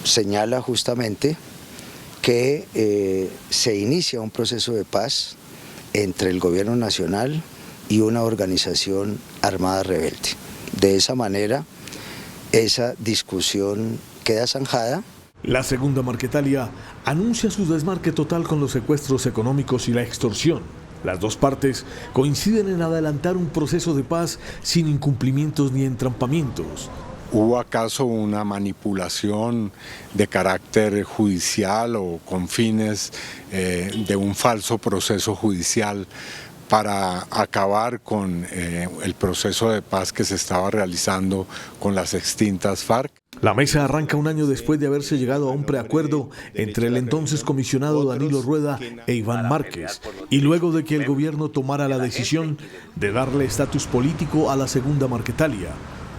S9: señala justamente que se inicia un proceso de paz entre el gobierno nacional y una organización armada rebelde. De esa manera, esa discusión queda zanjada.
S5: La segunda Marquetalia anuncia su desmarque total con los secuestros económicos y la extorsión. Las dos partes coinciden en adelantar un proceso de paz sin incumplimientos ni entrampamientos.
S7: ¿Hubo acaso una manipulación de carácter judicial o con fines de un falso proceso judicial para acabar con el proceso de paz que se estaba realizando con las extintas FARC.
S5: La mesa arranca un año después de haberse llegado a un preacuerdo entre el entonces comisionado Danilo Rueda e Iván Márquez, y luego de que el gobierno tomara la decisión de darle estatus político a la segunda Marquetalia,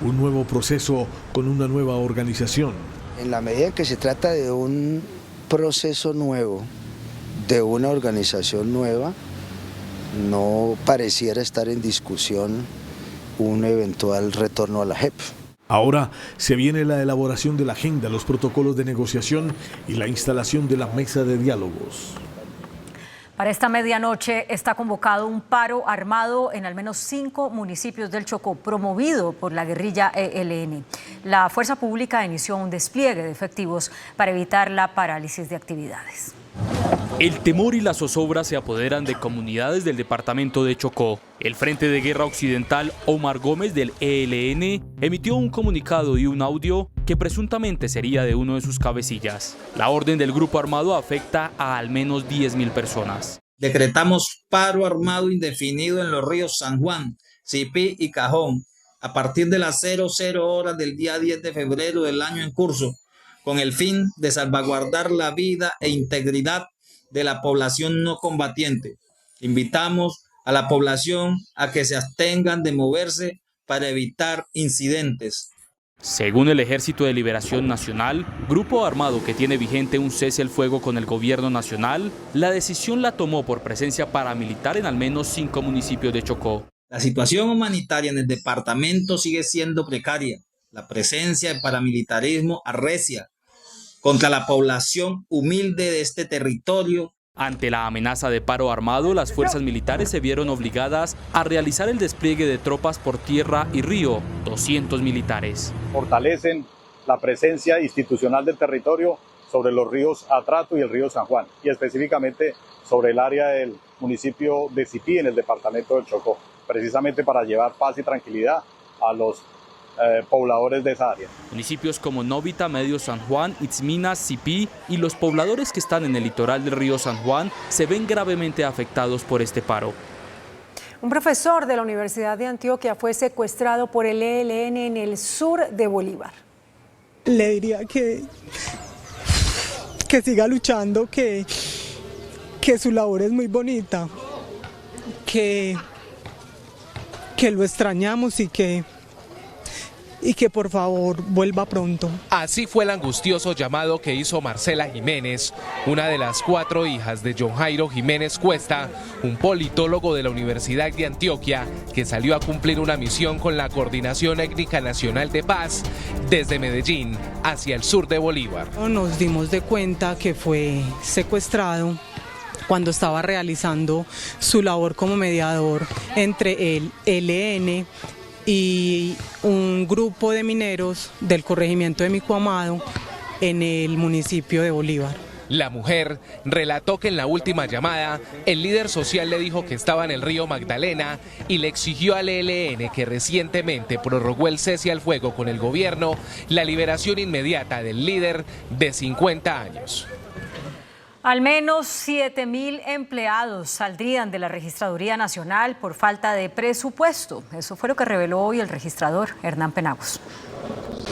S5: un nuevo proceso con una nueva organización.
S9: En la medida en que se trata de un proceso nuevo, de una organización nueva, no pareciera estar en discusión un eventual retorno a la JEP.
S5: Ahora se viene la elaboración de la agenda, los protocolos de negociación y la instalación de la mesa de diálogos.
S2: Para esta medianoche está convocado un paro armado en al menos 5 municipios del Chocó, promovido por la guerrilla ELN. La fuerza pública inició un despliegue de efectivos para evitar la parálisis de actividades.
S1: El temor y la zozobra se apoderan de comunidades del departamento de Chocó. El Frente de Guerra Occidental Omar Gómez del ELN emitió un comunicado y un audio que presuntamente sería de uno de sus cabecillas. La orden del grupo armado afecta a al menos 10.000 personas.
S6: Decretamos paro armado indefinido en los ríos San Juan, Cipí y Cajón a partir de las 00 horas del día 10 de febrero del año en curso, con el fin de salvaguardar la vida e integridad de la población no combatiente. Invitamos a la población a que se abstengan de moverse para evitar incidentes.
S1: Según el Ejército de Liberación Nacional, grupo armado que tiene vigente un cese al fuego con el gobierno nacional, la decisión la tomó por presencia paramilitar en al menos 5 municipios de Chocó.
S6: La situación humanitaria en el departamento sigue siendo precaria. La presencia de paramilitarismo arrecia contra la población humilde de este territorio.
S1: Ante la amenaza de paro armado, las fuerzas militares se vieron obligadas a realizar el despliegue de tropas por tierra y río, 200 militares.
S10: Fortalecen la presencia institucional del territorio sobre los ríos Atrato y el río San Juan, y específicamente sobre el área del municipio de Cipí en el departamento del Chocó, precisamente para llevar paz y tranquilidad a los pobladores de esa área.
S1: Municipios como Novita, Medio San Juan, Itzmina, Cipí y los pobladores que están en el litoral del río San Juan se ven gravemente afectados por este paro.
S3: Un profesor de la Universidad de Antioquia fue secuestrado por el ELN en el sur de Bolívar.
S11: Le diría que siga luchando, que su labor es muy bonita, que lo extrañamos y que por favor vuelva pronto.
S14: Así fue el angustioso llamado que hizo Marcela Jiménez, una de las 4 hijas de John Jairo Jiménez Cuesta, un politólogo de la Universidad de Antioquia que salió a cumplir una misión con la Coordinación Étnica Nacional de Paz desde Medellín hacia el sur de Bolívar.
S11: Nos dimos de cuenta que fue secuestrado cuando estaba realizando su labor como mediador entre el ELN y un grupo de mineros del corregimiento de Micuamado en el municipio de Bolívar.
S14: La mujer relató que en la última llamada el líder social le dijo que estaba en el río Magdalena y le exigió al ELN, que recientemente prorrogó el cese al fuego con el gobierno, la liberación inmediata del líder de 50 años.
S2: Al menos 7.000 empleados saldrían de la Registraduría Nacional por falta de presupuesto. Eso fue lo que reveló hoy el registrador Hernán Penagos.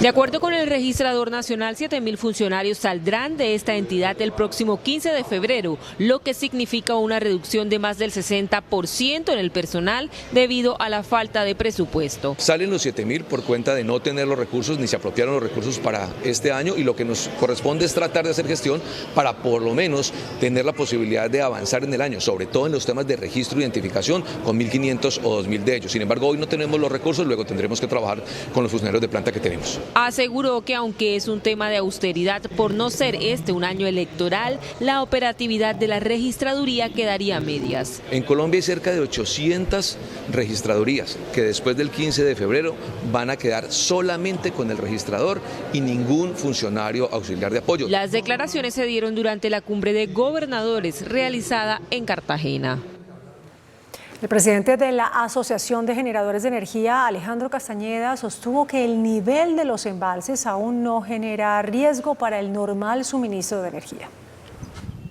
S20: De acuerdo con el registrador nacional, 7.000 funcionarios saldrán de esta entidad el próximo 15 de febrero, lo que significa una reducción de más del 60% en el personal debido a la falta de presupuesto.
S26: Salen los 7.000 por cuenta de no tener los recursos, ni se apropiaron los recursos para este año, y lo que nos corresponde es tratar de hacer gestión para por lo menos tener la posibilidad de avanzar en el año, sobre todo en los temas de registro e identificación, con 1.500 o 2.000 de ellos. Sin embargo, hoy no tenemos los recursos, luego tendremos que trabajar con los funcionarios de planta que tenemos.
S20: Aseguró que aunque es un tema de austeridad por no ser este un año electoral, la operatividad de la registraduría quedaría a medias.
S26: En Colombia hay cerca de 800 registradurías que después del 15 de febrero van a quedar solamente con el registrador y ningún funcionario auxiliar de apoyo.
S20: Las declaraciones se dieron durante la cumbre de gobernadores realizada en Cartagena.
S3: El presidente de la Asociación de Generadores de Energía, Alejandro Castañeda, sostuvo que el nivel de los embalses aún no genera riesgo para el normal suministro de energía.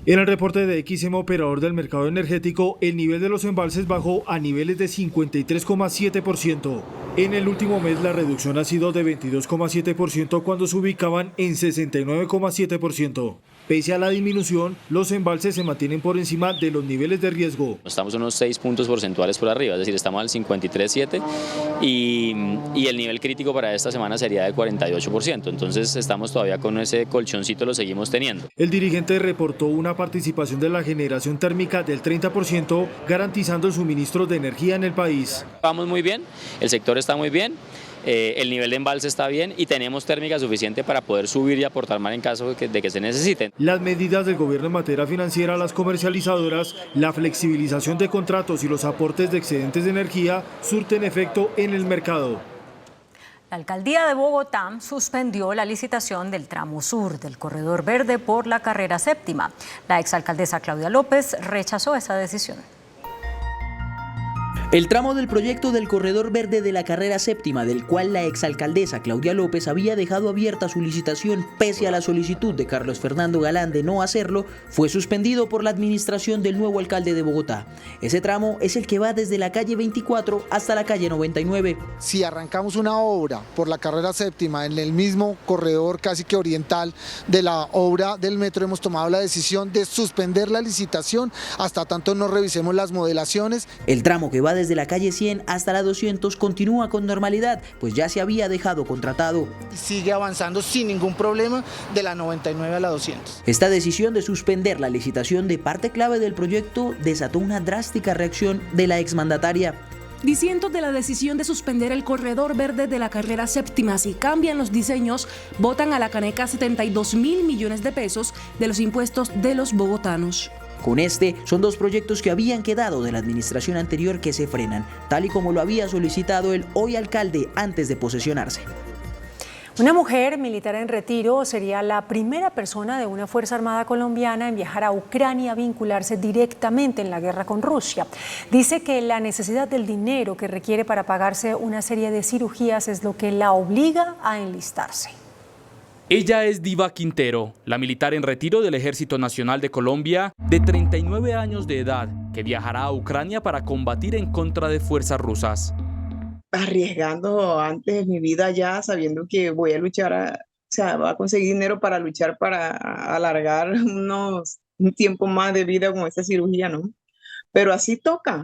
S15: En el reporte de XM Operador del Mercado Energético, el nivel de los embalses bajó a niveles de 53,7%. En el último mes la reducción ha sido de 22,7% cuando se ubicaban en 69,7%. Pese a la disminución, los embalses se mantienen por encima de los niveles de riesgo.
S16: Estamos unos 6 puntos porcentuales por arriba, es decir, estamos al 53,7% y el nivel crítico para esta semana sería de 48%, entonces estamos todavía con ese colchoncito, lo seguimos teniendo.
S15: El dirigente reportó una participación de la generación térmica del 30%, garantizando el suministro de energía en el país.
S16: Vamos muy bien, el sector está muy bien. El nivel de embalse está bien y tenemos térmica suficiente para poder subir y aportar más en caso de que se necesiten.
S15: Las medidas del gobierno en materia financiera a las comercializadoras, la flexibilización de contratos y los aportes de excedentes de energía surten efecto en el mercado.
S2: La alcaldía de Bogotá suspendió la licitación del tramo sur del Corredor Verde por la carrera séptima. La exalcaldesa Claudia López rechazó esa decisión.
S19: El tramo del proyecto del Corredor Verde de la carrera séptima, del cual la exalcaldesa Claudia López había dejado abierta su licitación pese a la solicitud de Carlos Fernando Galán de no hacerlo, fue suspendido por la administración del nuevo alcalde de Bogotá. Ese tramo es el que va desde la calle 24 hasta la calle 99.
S21: Si arrancamos una obra por la carrera séptima en el mismo corredor casi que oriental de la obra del metro, hemos tomado la decisión de suspender la licitación hasta tanto no revisemos las modelaciones.
S19: El tramo que va desde la calle 100 hasta la 200 continúa con normalidad, pues ya se había dejado contratado.
S21: Sigue avanzando sin ningún problema de la 99 a la 200.
S19: Esta decisión de suspender la licitación de parte clave del proyecto desató una drástica reacción de la exmandataria.
S13: Disientos de la decisión de suspender el corredor verde de la carrera séptima. Si cambian los diseños, botan a la caneca 72.000 millones de pesos de los impuestos de los bogotanos.
S19: Con este, son dos proyectos que habían quedado de la administración anterior que se frenan, tal y como lo había solicitado el hoy alcalde antes de posesionarse.
S3: Una mujer militar en retiro sería la primera persona de una Fuerza Armada colombiana en viajar a Ucrania a vincularse directamente en la guerra con Rusia. Dice que la necesidad del dinero que requiere para pagarse una serie de cirugías es lo que la obliga a enlistarse.
S1: Ella es Diva Quintero, la militar en retiro del Ejército Nacional de Colombia, de 39 años de edad, que viajará a Ucrania para combatir en contra de fuerzas rusas.
S22: Arriesgando antes mi vida ya, sabiendo que voy a luchar, va a conseguir dinero para luchar, para alargar un tiempo más de vida con esta cirugía, ¿no? Pero así toca.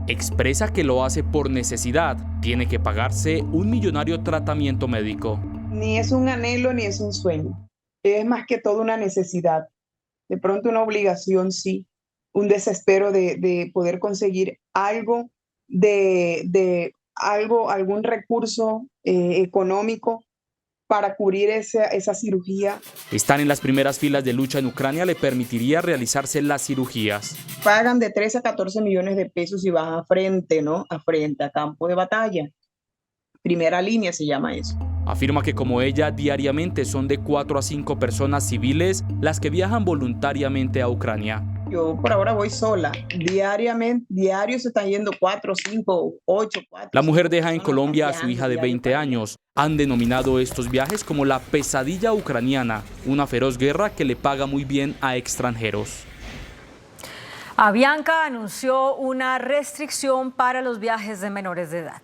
S1: Expresa que lo hace por necesidad, tiene que pagarse un millonario tratamiento médico.
S22: Ni es un anhelo ni es un sueño, es más que todo una necesidad, de pronto una obligación, sí, un desespero de poder conseguir algo, algún recurso económico para cubrir esa cirugía.
S1: Estar en las primeras filas de lucha en Ucrania le permitiría realizarse las cirugías.
S22: Pagan de 13 a 14 millones de pesos y van a frente, ¿no? A campo de batalla. Primera línea se llama eso.
S1: Afirma que como ella, diariamente son de 4 a 5 personas civiles las que viajan voluntariamente a Ucrania.
S22: Yo por ahora voy sola. Diario se están yendo 4, 5, 8, 4.
S1: La mujer deja en Colombia a su hija de 20 años. Han denominado estos viajes como la pesadilla ucraniana, una feroz guerra que le paga muy bien a extranjeros.
S2: Avianca anunció una restricción para los viajes de menores de edad.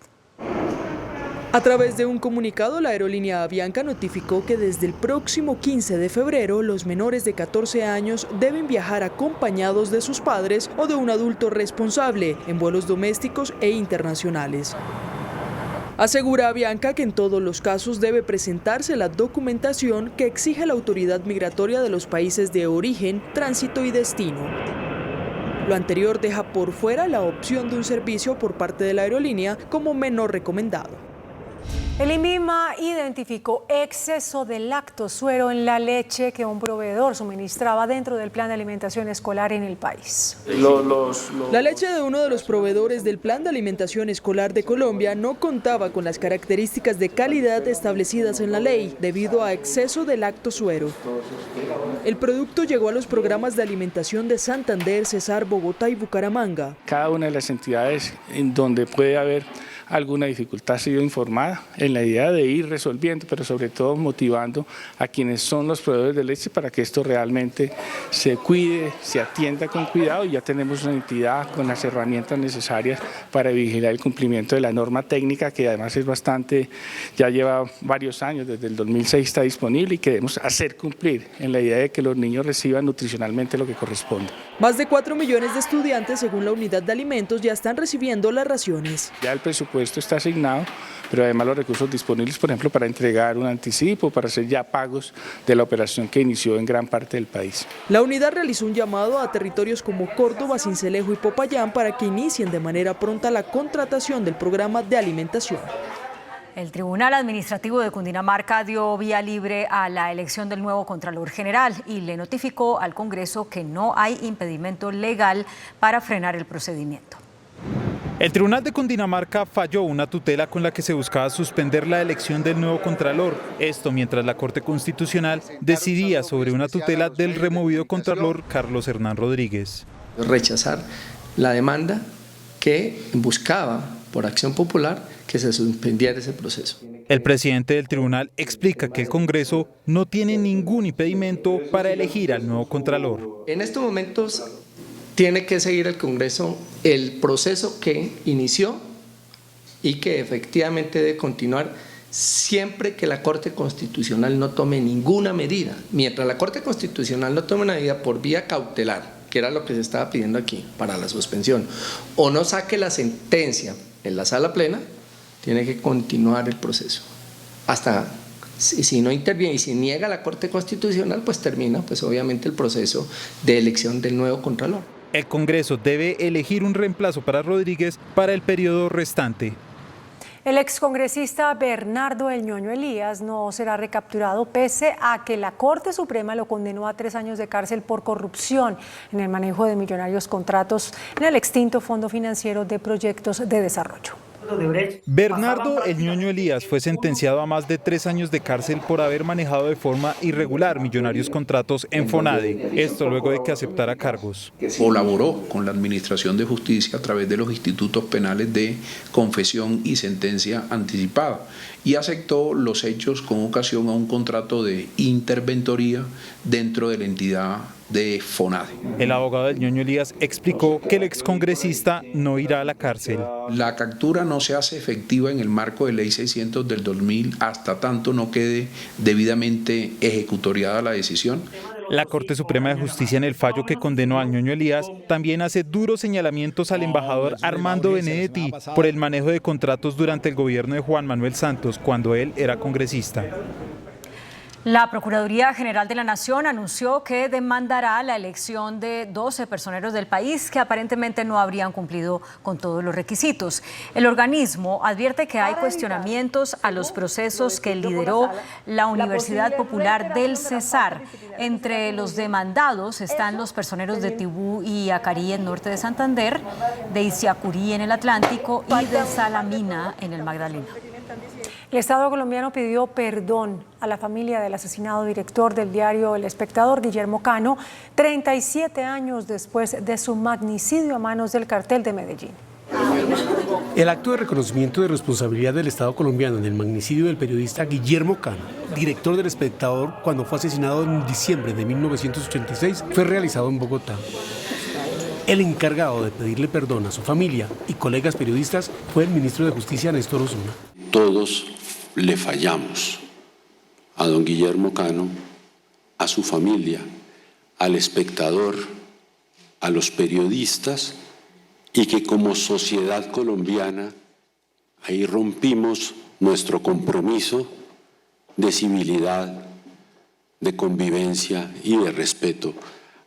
S23: A través de un comunicado, la aerolínea Avianca notificó que desde el próximo 15 de febrero los menores de 14 años deben viajar acompañados de sus padres o de un adulto responsable en vuelos domésticos e internacionales. Asegura Avianca que en todos los casos debe presentarse la documentación que exige la autoridad migratoria de los países de origen, tránsito y destino. Lo anterior deja por fuera la opción de un servicio por parte de la aerolínea como menor recomendado.
S3: El INVIMA identificó exceso de lactosuero en la leche que un proveedor suministraba dentro del plan de alimentación escolar en el país.
S23: La leche de uno de los proveedores del plan de alimentación escolar de Colombia no contaba con las características de calidad establecidas en la ley debido a exceso de lactosuero. El producto llegó a los programas de alimentación de Santander, Cesar, Bogotá y Bucaramanga.
S27: Cada una de las entidades en donde puede haber
S4: alguna dificultad ha sido informada en la idea de ir resolviendo, pero sobre todo motivando a quienes son los proveedores de leche para que esto realmente se cuide, se atienda con cuidado, y ya tenemos una entidad con las herramientas necesarias para vigilar el cumplimiento de la norma técnica, que además es bastante, ya lleva varios años, desde el 2006 está disponible, y queremos hacer cumplir en la idea de que los niños reciban nutricionalmente lo que corresponde.
S23: Más de 4 millones de estudiantes, según la Unidad de Alimentos, ya están recibiendo las raciones.
S4: Ya el presupuesto está asignado, pero además los recursos disponibles, por ejemplo, para entregar un anticipo, para hacer ya pagos de la operación que inició en gran parte del país.
S23: La unidad realizó un llamado a territorios como Córdoba, Sincelejo y Popayán para que inicien de manera pronta la contratación del programa de alimentación.
S2: El Tribunal Administrativo de Cundinamarca dio vía libre a la elección del nuevo Contralor General y le notificó al Congreso que no hay impedimento legal para frenar el procedimiento.
S12: El Tribunal de Cundinamarca falló una tutela con la que se buscaba suspender la elección del nuevo Contralor. Esto mientras la Corte Constitucional decidía sobre una tutela del removido Contralor Carlos Hernán Rodríguez.
S17: Rechazar la demanda que buscaba por acción popular que se suspendiera ese proceso.
S12: El presidente del tribunal explica que el Congreso no tiene ningún impedimento para elegir al nuevo Contralor.
S17: En estos momentos tiene que seguir el Congreso el proceso que inició y que efectivamente debe continuar siempre que la Corte Constitucional no tome ninguna medida. Mientras la Corte Constitucional no tome una medida por vía cautelar, que era lo que se estaba pidiendo aquí para la suspensión, o no saque la sentencia en la sala plena, tiene que continuar el proceso. Hasta si no interviene y si niega la Corte Constitucional, pues termina pues obviamente el proceso de elección del nuevo Contralor.
S12: El Congreso debe elegir un reemplazo para Rodríguez para el periodo restante.
S3: El excongresista Bernardo El Ñoño Elías no será recapturado pese a que la Corte Suprema lo condenó a 3 años de cárcel por corrupción en el manejo de millonarios contratos en el extinto Fondo Financiero de Proyectos de Desarrollo.
S12: Bernardo El Ñoño Elías fue sentenciado a más de 3 años de cárcel por haber manejado de forma irregular millonarios contratos en FONADE, esto luego de que aceptara cargos.
S18: Colaboró con la Administración de Justicia a través de los institutos penales de confesión y sentencia anticipada y aceptó los hechos con ocasión a un contrato de interventoría dentro de la entidad de FONADE.
S12: El abogado del Ñoño Elías explicó que el excongresista no irá a la cárcel.
S18: La captura no se hace efectiva en el marco de Ley 600 del 2000 hasta tanto no quede debidamente ejecutoriada la decisión.
S12: La Corte Suprema de Justicia, en el fallo que condenó al Ñoño Elías, también hace duros señalamientos al embajador Armando Benedetti por el manejo de contratos durante el gobierno de Juan Manuel Santos, cuando él era congresista.
S2: La Procuraduría General de la Nación anunció que demandará la elección de 12 personeros del país que aparentemente no habrían cumplido con todos los requisitos. El organismo advierte que hay cuestionamientos a los procesos que lideró la Universidad Popular del Cesar. Entre los demandados están los personeros de Tibú y Acarí en norte de Santander, de Isiacurí en el Atlántico y de Salamina en el Magdalena.
S3: El Estado colombiano pidió perdón a la familia del asesinado director del diario El Espectador, Guillermo Cano, 37 años después de su magnicidio a manos del cartel de Medellín.
S24: El acto de reconocimiento de responsabilidad del Estado colombiano en el magnicidio del periodista Guillermo Cano, director del Espectador, cuando fue asesinado en diciembre de 1986, fue realizado en Bogotá. El encargado de pedirle perdón a su familia y colegas periodistas fue el ministro de Justicia, Néstor Osuna.
S25: Todos le fallamos a don Guillermo Cano, a su familia, al Espectador, a los periodistas, y que como sociedad colombiana ahí rompimos nuestro compromiso de civilidad, de convivencia y de respeto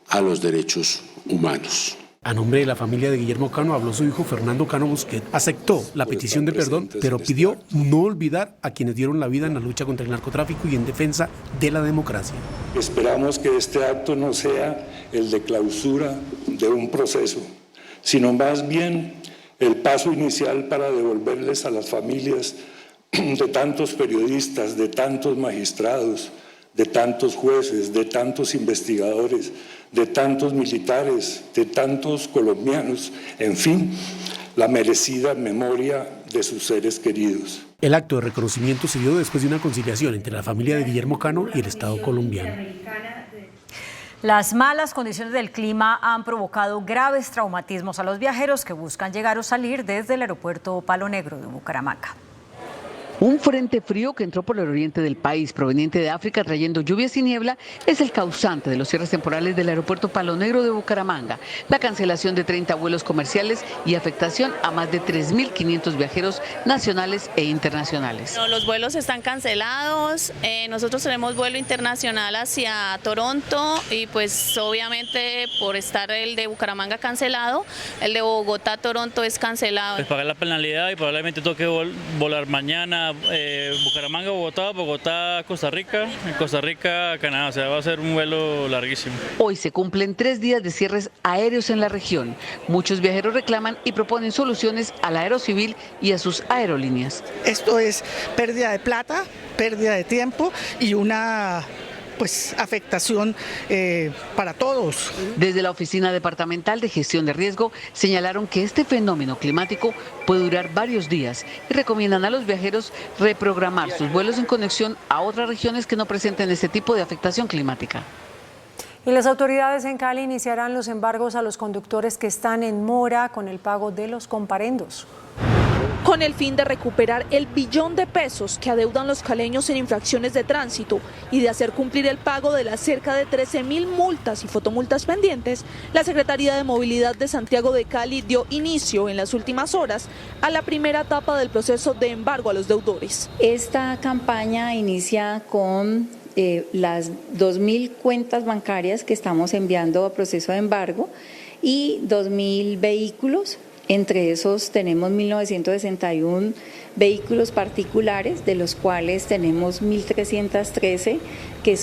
S25: a los derechos humanos.
S24: A nombre de la familia de Guillermo Cano habló su hijo Fernando Cano Busquet. Aceptó la petición de perdón, pero pidió no olvidar a quienes dieron la vida en la lucha contra el narcotráfico y en defensa de la democracia.
S27: Esperamos que este acto no sea el de clausura de un proceso, sino más bien el paso inicial para devolverles a las familias de tantos periodistas, de tantos magistrados, de tantos jueces, de tantos investigadores, de tantos militares, de tantos colombianos, en fin, la merecida memoria de sus seres queridos.
S24: El acto de reconocimiento se dio después de una conciliación entre la familia de Guillermo Cano y el Estado colombiano.
S2: Las malas condiciones del clima han provocado graves traumatismos a los viajeros que buscan llegar o salir desde el aeropuerto Palo Negro de Bucaramanga.
S5: Un frente frío que entró por el oriente del país, proveniente de África, trayendo lluvias y niebla, es el causante de los cierres temporales del aeropuerto Palo Negro de Bucaramanga, la cancelación de 30 vuelos comerciales y afectación a más de 3.500 viajeros nacionales e internacionales.
S6: Los vuelos están cancelados, nosotros tenemos vuelo internacional hacia Toronto y pues obviamente por estar el de Bucaramanga cancelado, el de Bogotá-Toronto es cancelado.
S7: Pues pagar la penalidad y probablemente toque volar mañana. Bucaramanga, Bogotá, Costa Rica, Costa Rica, Canadá, o sea, va a ser un vuelo larguísimo.
S5: Hoy se cumplen 3 días de cierres aéreos en la región. Muchos viajeros reclaman y proponen soluciones al Aerocivil y a sus aerolíneas.
S8: Esto es pérdida de plata, pérdida de tiempo y una afectación para todos.
S5: Desde la Oficina Departamental de Gestión de Riesgo señalaron que este fenómeno climático puede durar varios días y recomiendan a los viajeros reprogramar sus vuelos en conexión a otras regiones que no presenten este tipo de afectación climática.
S3: Y las autoridades en Cali iniciarán los embargos a los conductores que están en mora con el pago de los comparendos.
S9: Con el fin de recuperar el billón de pesos que adeudan los caleños en infracciones de tránsito y de hacer cumplir el pago de las cerca de 13.000 multas y fotomultas pendientes, la Secretaría de Movilidad de Santiago de Cali dio inicio en las últimas horas a la primera etapa del proceso de embargo a los deudores.
S10: Esta campaña inicia con las 2.000 cuentas bancarias que estamos enviando a proceso de embargo y 2.000 vehículos. Entre esos tenemos 1.961 vehículos particulares, de los cuales tenemos 1.313 que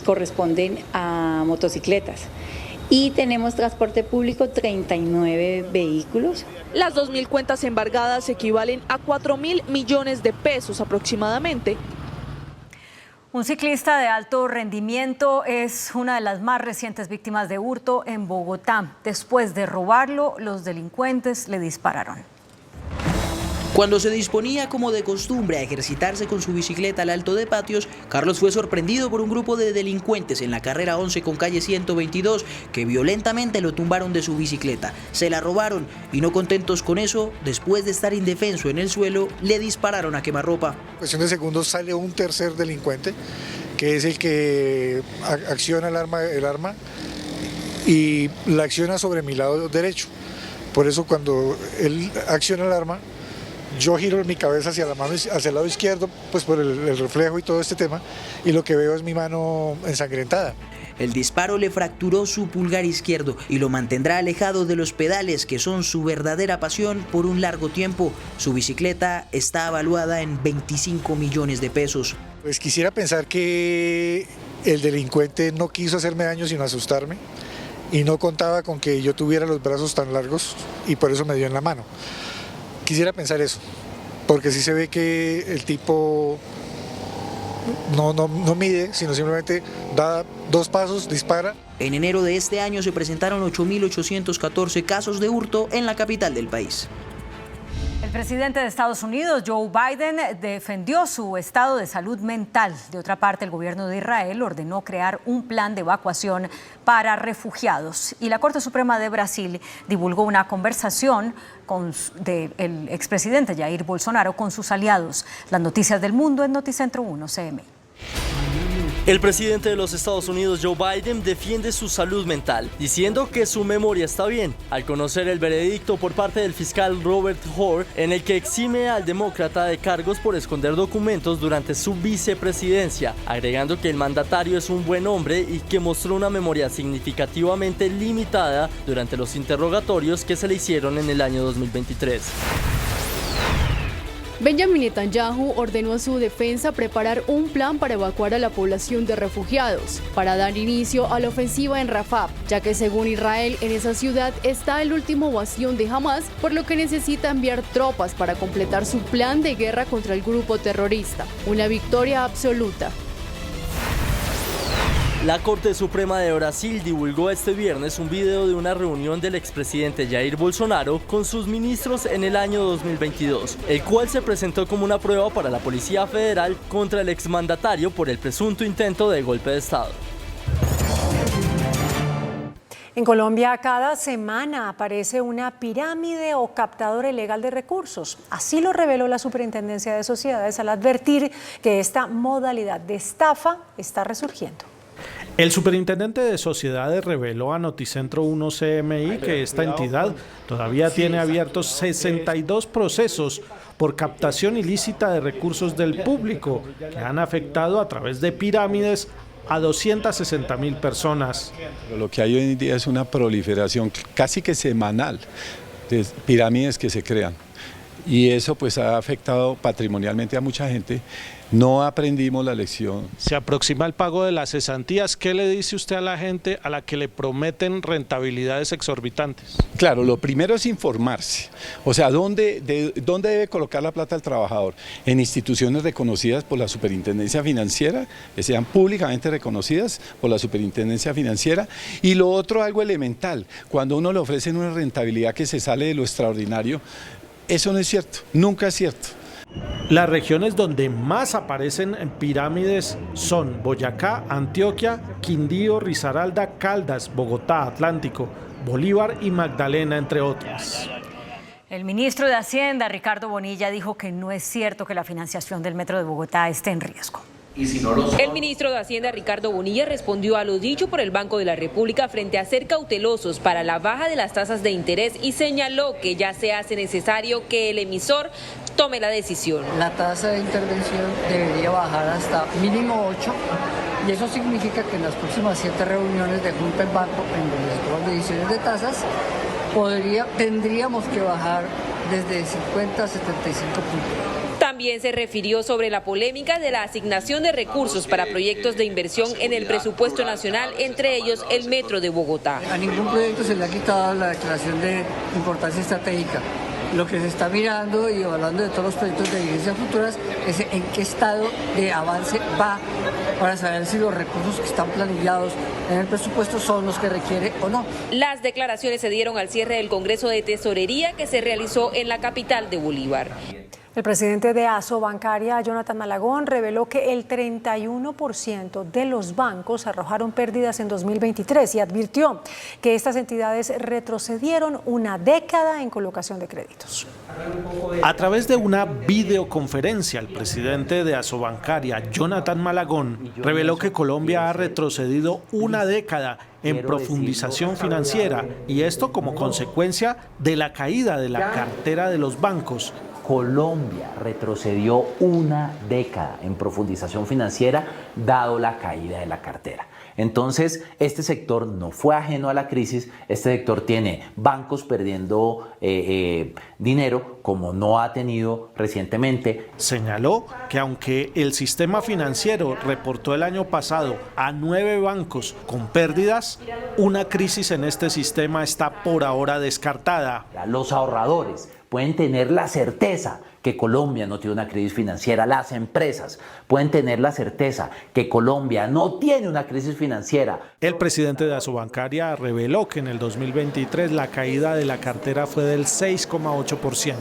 S10: corresponden a motocicletas. Y tenemos transporte público 39 vehículos.
S9: Las 2.000 cuentas embargadas equivalen a 4.000 millones de pesos aproximadamente.
S2: Un ciclista de alto rendimiento es una de las más recientes víctimas de hurto en Bogotá. Después de robarlo, los delincuentes le dispararon.
S19: Cuando se disponía, como de costumbre, a ejercitarse con su bicicleta al Alto de Patios, Carlos fue sorprendido por un grupo de delincuentes en la carrera 11 con calle 122 que violentamente lo tumbaron de su bicicleta. Se la robaron y, no contentos con eso, después de estar indefenso en el suelo, le dispararon a quemarropa.
S21: En cuestión de segundos sale un tercer delincuente, que es el que acciona el arma y la acciona sobre mi lado derecho. Por eso cuando él acciona el arma, yo giro mi cabeza hacia el lado izquierdo, pues por el reflejo y todo este tema, y lo que veo es mi mano ensangrentada.
S19: El disparo le fracturó su pulgar izquierdo y lo mantendrá alejado de los pedales, que son su verdadera pasión, por un largo tiempo. Su bicicleta está evaluada en 25 millones de pesos.
S21: Pues quisiera pensar que el delincuente no quiso hacerme daño sino asustarme, y no contaba con que yo tuviera los brazos tan largos y por eso me dio en la mano. Quisiera pensar eso, porque sí se ve que el tipo no mide, sino simplemente da 2 pasos, dispara.
S19: En enero de este año se presentaron 8.814 casos de hurto en la capital del país.
S2: El presidente de Estados Unidos, Joe Biden, defendió su estado de salud mental. De otra parte, el gobierno de Israel ordenó crear un plan de evacuación para refugiados. Y la Corte Suprema de Brasil divulgó una conversación del expresidente Jair Bolsonaro con sus aliados. Las noticias del mundo en Noticentro 1 CM.
S11: El presidente de los Estados Unidos, Joe Biden, defiende su salud mental, diciendo que su memoria está bien, al conocer el veredicto por parte del fiscal Robert Hur, en el que exime al demócrata de cargos por esconder documentos durante su vicepresidencia, agregando que el mandatario es un buen hombre y que mostró una memoria significativamente limitada durante los interrogatorios que se le hicieron en el año 2023.
S28: Benjamin Netanyahu ordenó a su defensa preparar un plan para evacuar a la población de refugiados, para dar inicio a la ofensiva en Rafah, ya que según Israel en esa ciudad está el último bastión de Hamas, por lo que necesita enviar tropas para completar su plan de guerra contra el grupo terrorista. Una victoria absoluta.
S11: La Corte Suprema de Brasil divulgó este viernes un video de una reunión del expresidente Jair Bolsonaro con sus ministros en el año 2022, el cual se presentó como una prueba para la Policía Federal contra el exmandatario por el presunto intento de golpe de Estado.
S3: En Colombia, cada semana aparece una pirámide o captador ilegal de recursos. Así lo reveló la Superintendencia de Sociedades al advertir que esta modalidad de estafa está resurgiendo.
S1: El superintendente de Sociedades reveló a Noticentro 1 CMI que esta entidad todavía tiene abiertos 62 procesos por captación ilícita de recursos del público que han afectado a través de pirámides a 260.000 personas.
S13: Lo que hay hoy en día es una proliferación casi que semanal de pirámides que se crean y eso pues ha afectado patrimonialmente a mucha gente. No aprendimos la lección.
S1: Se aproxima el pago de las cesantías. ¿Qué le dice usted a la gente a la que le prometen rentabilidades exorbitantes?
S13: Claro, lo primero es informarse. O sea, ¿dónde debe colocar la plata el trabajador? En instituciones reconocidas por la Superintendencia Financiera, que sean públicamente reconocidas por la Superintendencia Financiera. Y lo otro, algo elemental, cuando uno le ofrecen una rentabilidad que se sale de lo extraordinario, eso no es cierto, nunca es cierto.
S1: Las regiones donde más aparecen en pirámides son Boyacá, Antioquia, Quindío, Risaralda, Caldas, Bogotá, Atlántico, Bolívar y Magdalena, entre otras.
S2: El ministro de Hacienda, Ricardo Bonilla, dijo que no es cierto que la financiación del Metro de Bogotá esté en riesgo.
S14: El ministro de Hacienda, Ricardo Bonilla, respondió a lo dicho por el Banco de la República frente a ser cautelosos para la baja de las tasas de interés y señaló que ya se hace necesario que el emisor tome la decisión.
S15: La tasa de intervención debería bajar hasta mínimo 8 y eso significa que en las próximas 7 reuniones de Junta del Banco, en donde se toman decisiones de tasas, tendríamos que bajar desde 50 a 75 puntos.
S14: También se refirió sobre la polémica de la asignación de recursos para proyectos de inversión en el presupuesto nacional, entre ellos el Metro de Bogotá.
S15: A ningún proyecto se le ha quitado la declaración de importancia estratégica. Lo que se está mirando y evaluando de todos los proyectos de diligencias futuras es en qué estado de avance va para saber si los recursos que están planificados en el presupuesto son los que requiere o no.
S14: Las declaraciones se dieron al cierre del Congreso de Tesorería que se realizó en la capital de Bolívar.
S3: El presidente de Asobancaria, Jonathan Malagón, reveló que el 31% de los bancos arrojaron pérdidas en 2023 y advirtió que estas entidades retrocedieron una década en colocación de créditos.
S1: A través de una videoconferencia, el presidente de Asobancaria, Jonathan Malagón, reveló que Colombia ha retrocedido una década en profundización financiera y esto como consecuencia de la caída de la cartera de los bancos.
S16: Colombia retrocedió una década en profundización financiera dado la caída de la cartera. Entonces, este sector no fue ajeno a la crisis, este sector tiene bancos perdiendo dinero como no ha tenido recientemente.
S1: Señaló que aunque el sistema financiero reportó el año pasado a 9 bancos con pérdidas, una crisis en este sistema está por ahora descartada.
S16: Los ahorradores pueden tener la certeza que Colombia no tiene una crisis financiera. Las empresas pueden tener la certeza que Colombia no tiene una crisis financiera.
S1: El presidente de Asobancaria reveló que en el 2023 la caída de la cartera fue del 6,8%.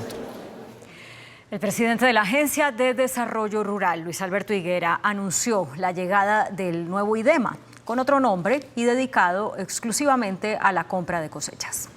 S2: El presidente de la Agencia de Desarrollo Rural, Luis Alberto Higuera, anunció la llegada del nuevo IDEMA, con otro nombre y dedicado exclusivamente a la compra de cosechas.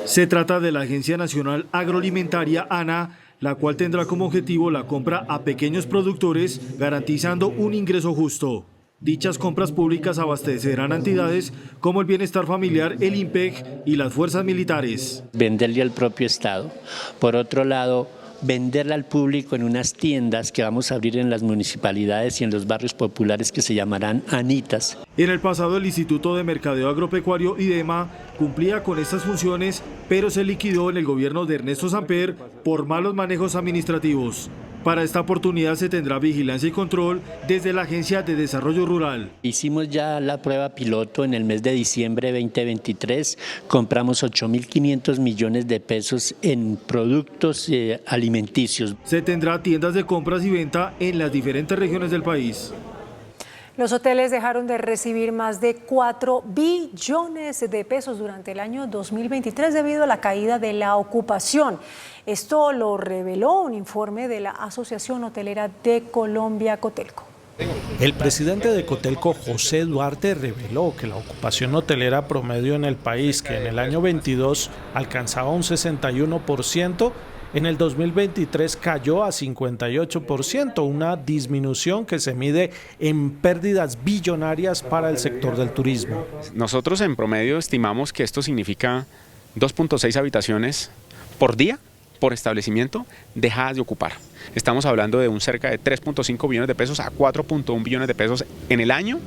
S20: Se trata de la Agencia Nacional Agroalimentaria, ANA, la cual tendrá como objetivo la compra a pequeños productores, garantizando un ingreso justo. Dichas compras públicas abastecerán a entidades como el Bienestar Familiar, el IMPEC y las fuerzas militares.
S22: Venderle al propio Estado. Por otro lado, venderla al público en unas tiendas que vamos a abrir en las municipalidades y en los barrios populares que se llamarán Anitas.
S20: En el pasado, el Instituto de Mercadeo Agropecuario, IDEMA, cumplía con estas funciones, pero se liquidó en el gobierno de Ernesto Samper por malos manejos administrativos. Para esta oportunidad se tendrá vigilancia y control desde la Agencia de Desarrollo Rural.
S22: Hicimos ya la prueba piloto en el mes de diciembre de 2023. Compramos 8.500 millones de pesos en productos alimenticios.
S20: Se tendrá tiendas de compras y venta en las diferentes regiones del país.
S3: Los hoteles dejaron de recibir más de 4 billones de pesos durante el año 2023 debido a la caída de la ocupación. Esto lo reveló un informe de la Asociación Hotelera de Colombia, Cotelco.
S1: El presidente de Cotelco, José Duarte, reveló que la ocupación hotelera promedio en el país, que en el año 22 alcanzaba un 61%, en el 2023 cayó a 58%, una disminución que se mide en pérdidas billonarias para el sector del turismo.
S4: Nosotros en promedio estimamos que esto significa 2.6 habitaciones por día, por establecimiento, dejadas de ocupar. Estamos hablando de un cerca de 3.5 billones de pesos a 4.1 billones de pesos en el año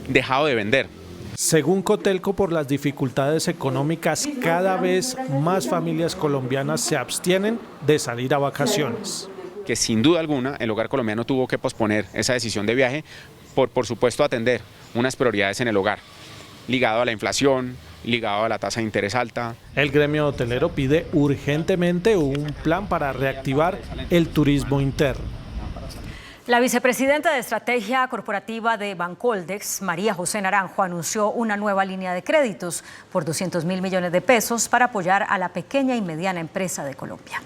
S4: dejado de vender.
S1: Según Cotelco, por las dificultades económicas, cada vez más familias colombianas se abstienen de salir a vacaciones.
S4: Que sin duda alguna el hogar colombiano tuvo que posponer esa decisión de viaje por supuesto atender unas prioridades en el hogar, ligado a la inflación, ligado a la tasa de interés alta.
S1: El gremio hotelero pide urgentemente un plan para reactivar el turismo interno.
S2: La vicepresidenta de Estrategia Corporativa de Bancoldex, María José Naranjo, anunció una nueva línea de créditos por 200.000 millones de pesos para apoyar a la pequeña y mediana empresa de Colombia.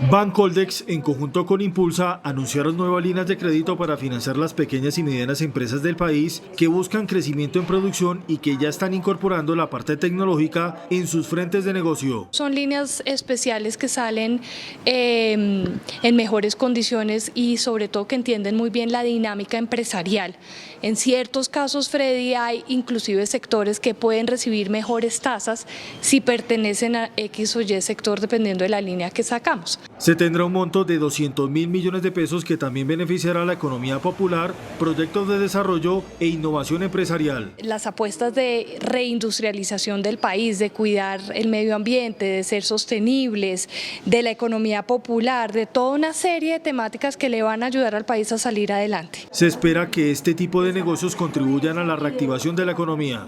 S20: Bancoldex, en conjunto con Impulsa, anunciaron nuevas líneas de crédito para financiar las pequeñas y medianas empresas del país que buscan crecimiento en producción y que ya están incorporando la parte tecnológica en sus frentes de negocio.
S12: Son líneas especiales que salen en mejores condiciones y sobre todo que entienden muy bien la dinámica empresarial. En ciertos casos, Freddy, hay inclusive sectores que pueden recibir mejores tasas si pertenecen a X o Y sector dependiendo de la línea que sacamos.
S20: Se tendrá un monto de 200.000 millones de pesos que también beneficiará a la economía popular, proyectos de desarrollo e innovación empresarial.
S12: Las apuestas de reindustrialización del país, de cuidar el medio ambiente, de ser sostenibles, de la economía popular, de toda una serie de temáticas que le van a ayudar al país a salir adelante.
S20: Se espera que este tipo de negocios contribuyan a la reactivación de la economía.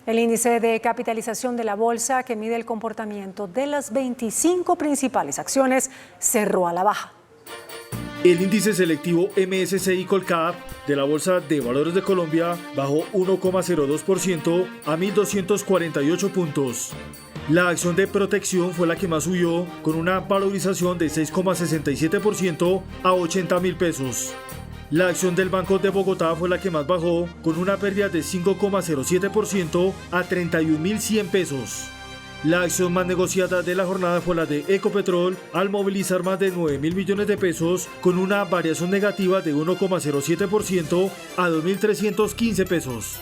S3: El índice de capitalización de la bolsa, que mide el comportamiento de las 25 principales acciones, cerró a la baja.
S20: El índice selectivo MSCI Colcap de la Bolsa de Valores de Colombia bajó 1,02% a 1.248 puntos. La acción de Protección fue la que más subió, con una valorización de 6,67% a 80.000 pesos. La acción del Banco de Bogotá fue la que más bajó, con una pérdida de 5,07% a 31.100 pesos. La acción más negociada de la jornada fue la de Ecopetrol, al movilizar más de 9.000 millones de pesos, con una variación negativa de 1,07% a 2.315 pesos.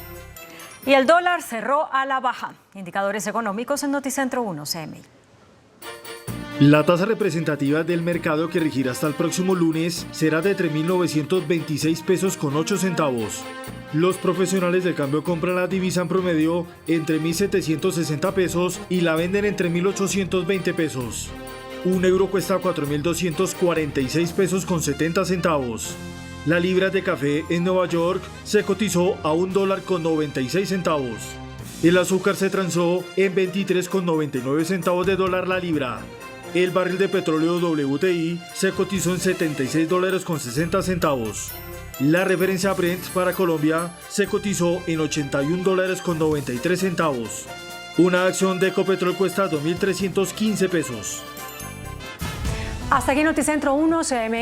S2: Y el dólar cerró a la baja. Indicadores económicos en Noticentro 1 CMI.
S20: La tasa representativa del mercado, que regirá hasta el próximo lunes, será de 3.926 pesos con 8 centavos. Los profesionales del cambio compran la divisa en promedio entre 1.760 pesos y la venden entre 1.820 pesos. Un euro cuesta 4.246 pesos con 70 centavos. La libra de café en Nueva York se cotizó a $1 con 96 centavos. El azúcar se transó en 23,99 centavos de dólar la libra. El barril de petróleo WTI se cotizó en $76 con 60 centavos. La referencia Brent para Colombia se cotizó en $81 con 93 centavos. Una acción de Ecopetrol cuesta 2.315 pesos.
S3: Hasta aquí Noticentro 1 CMI.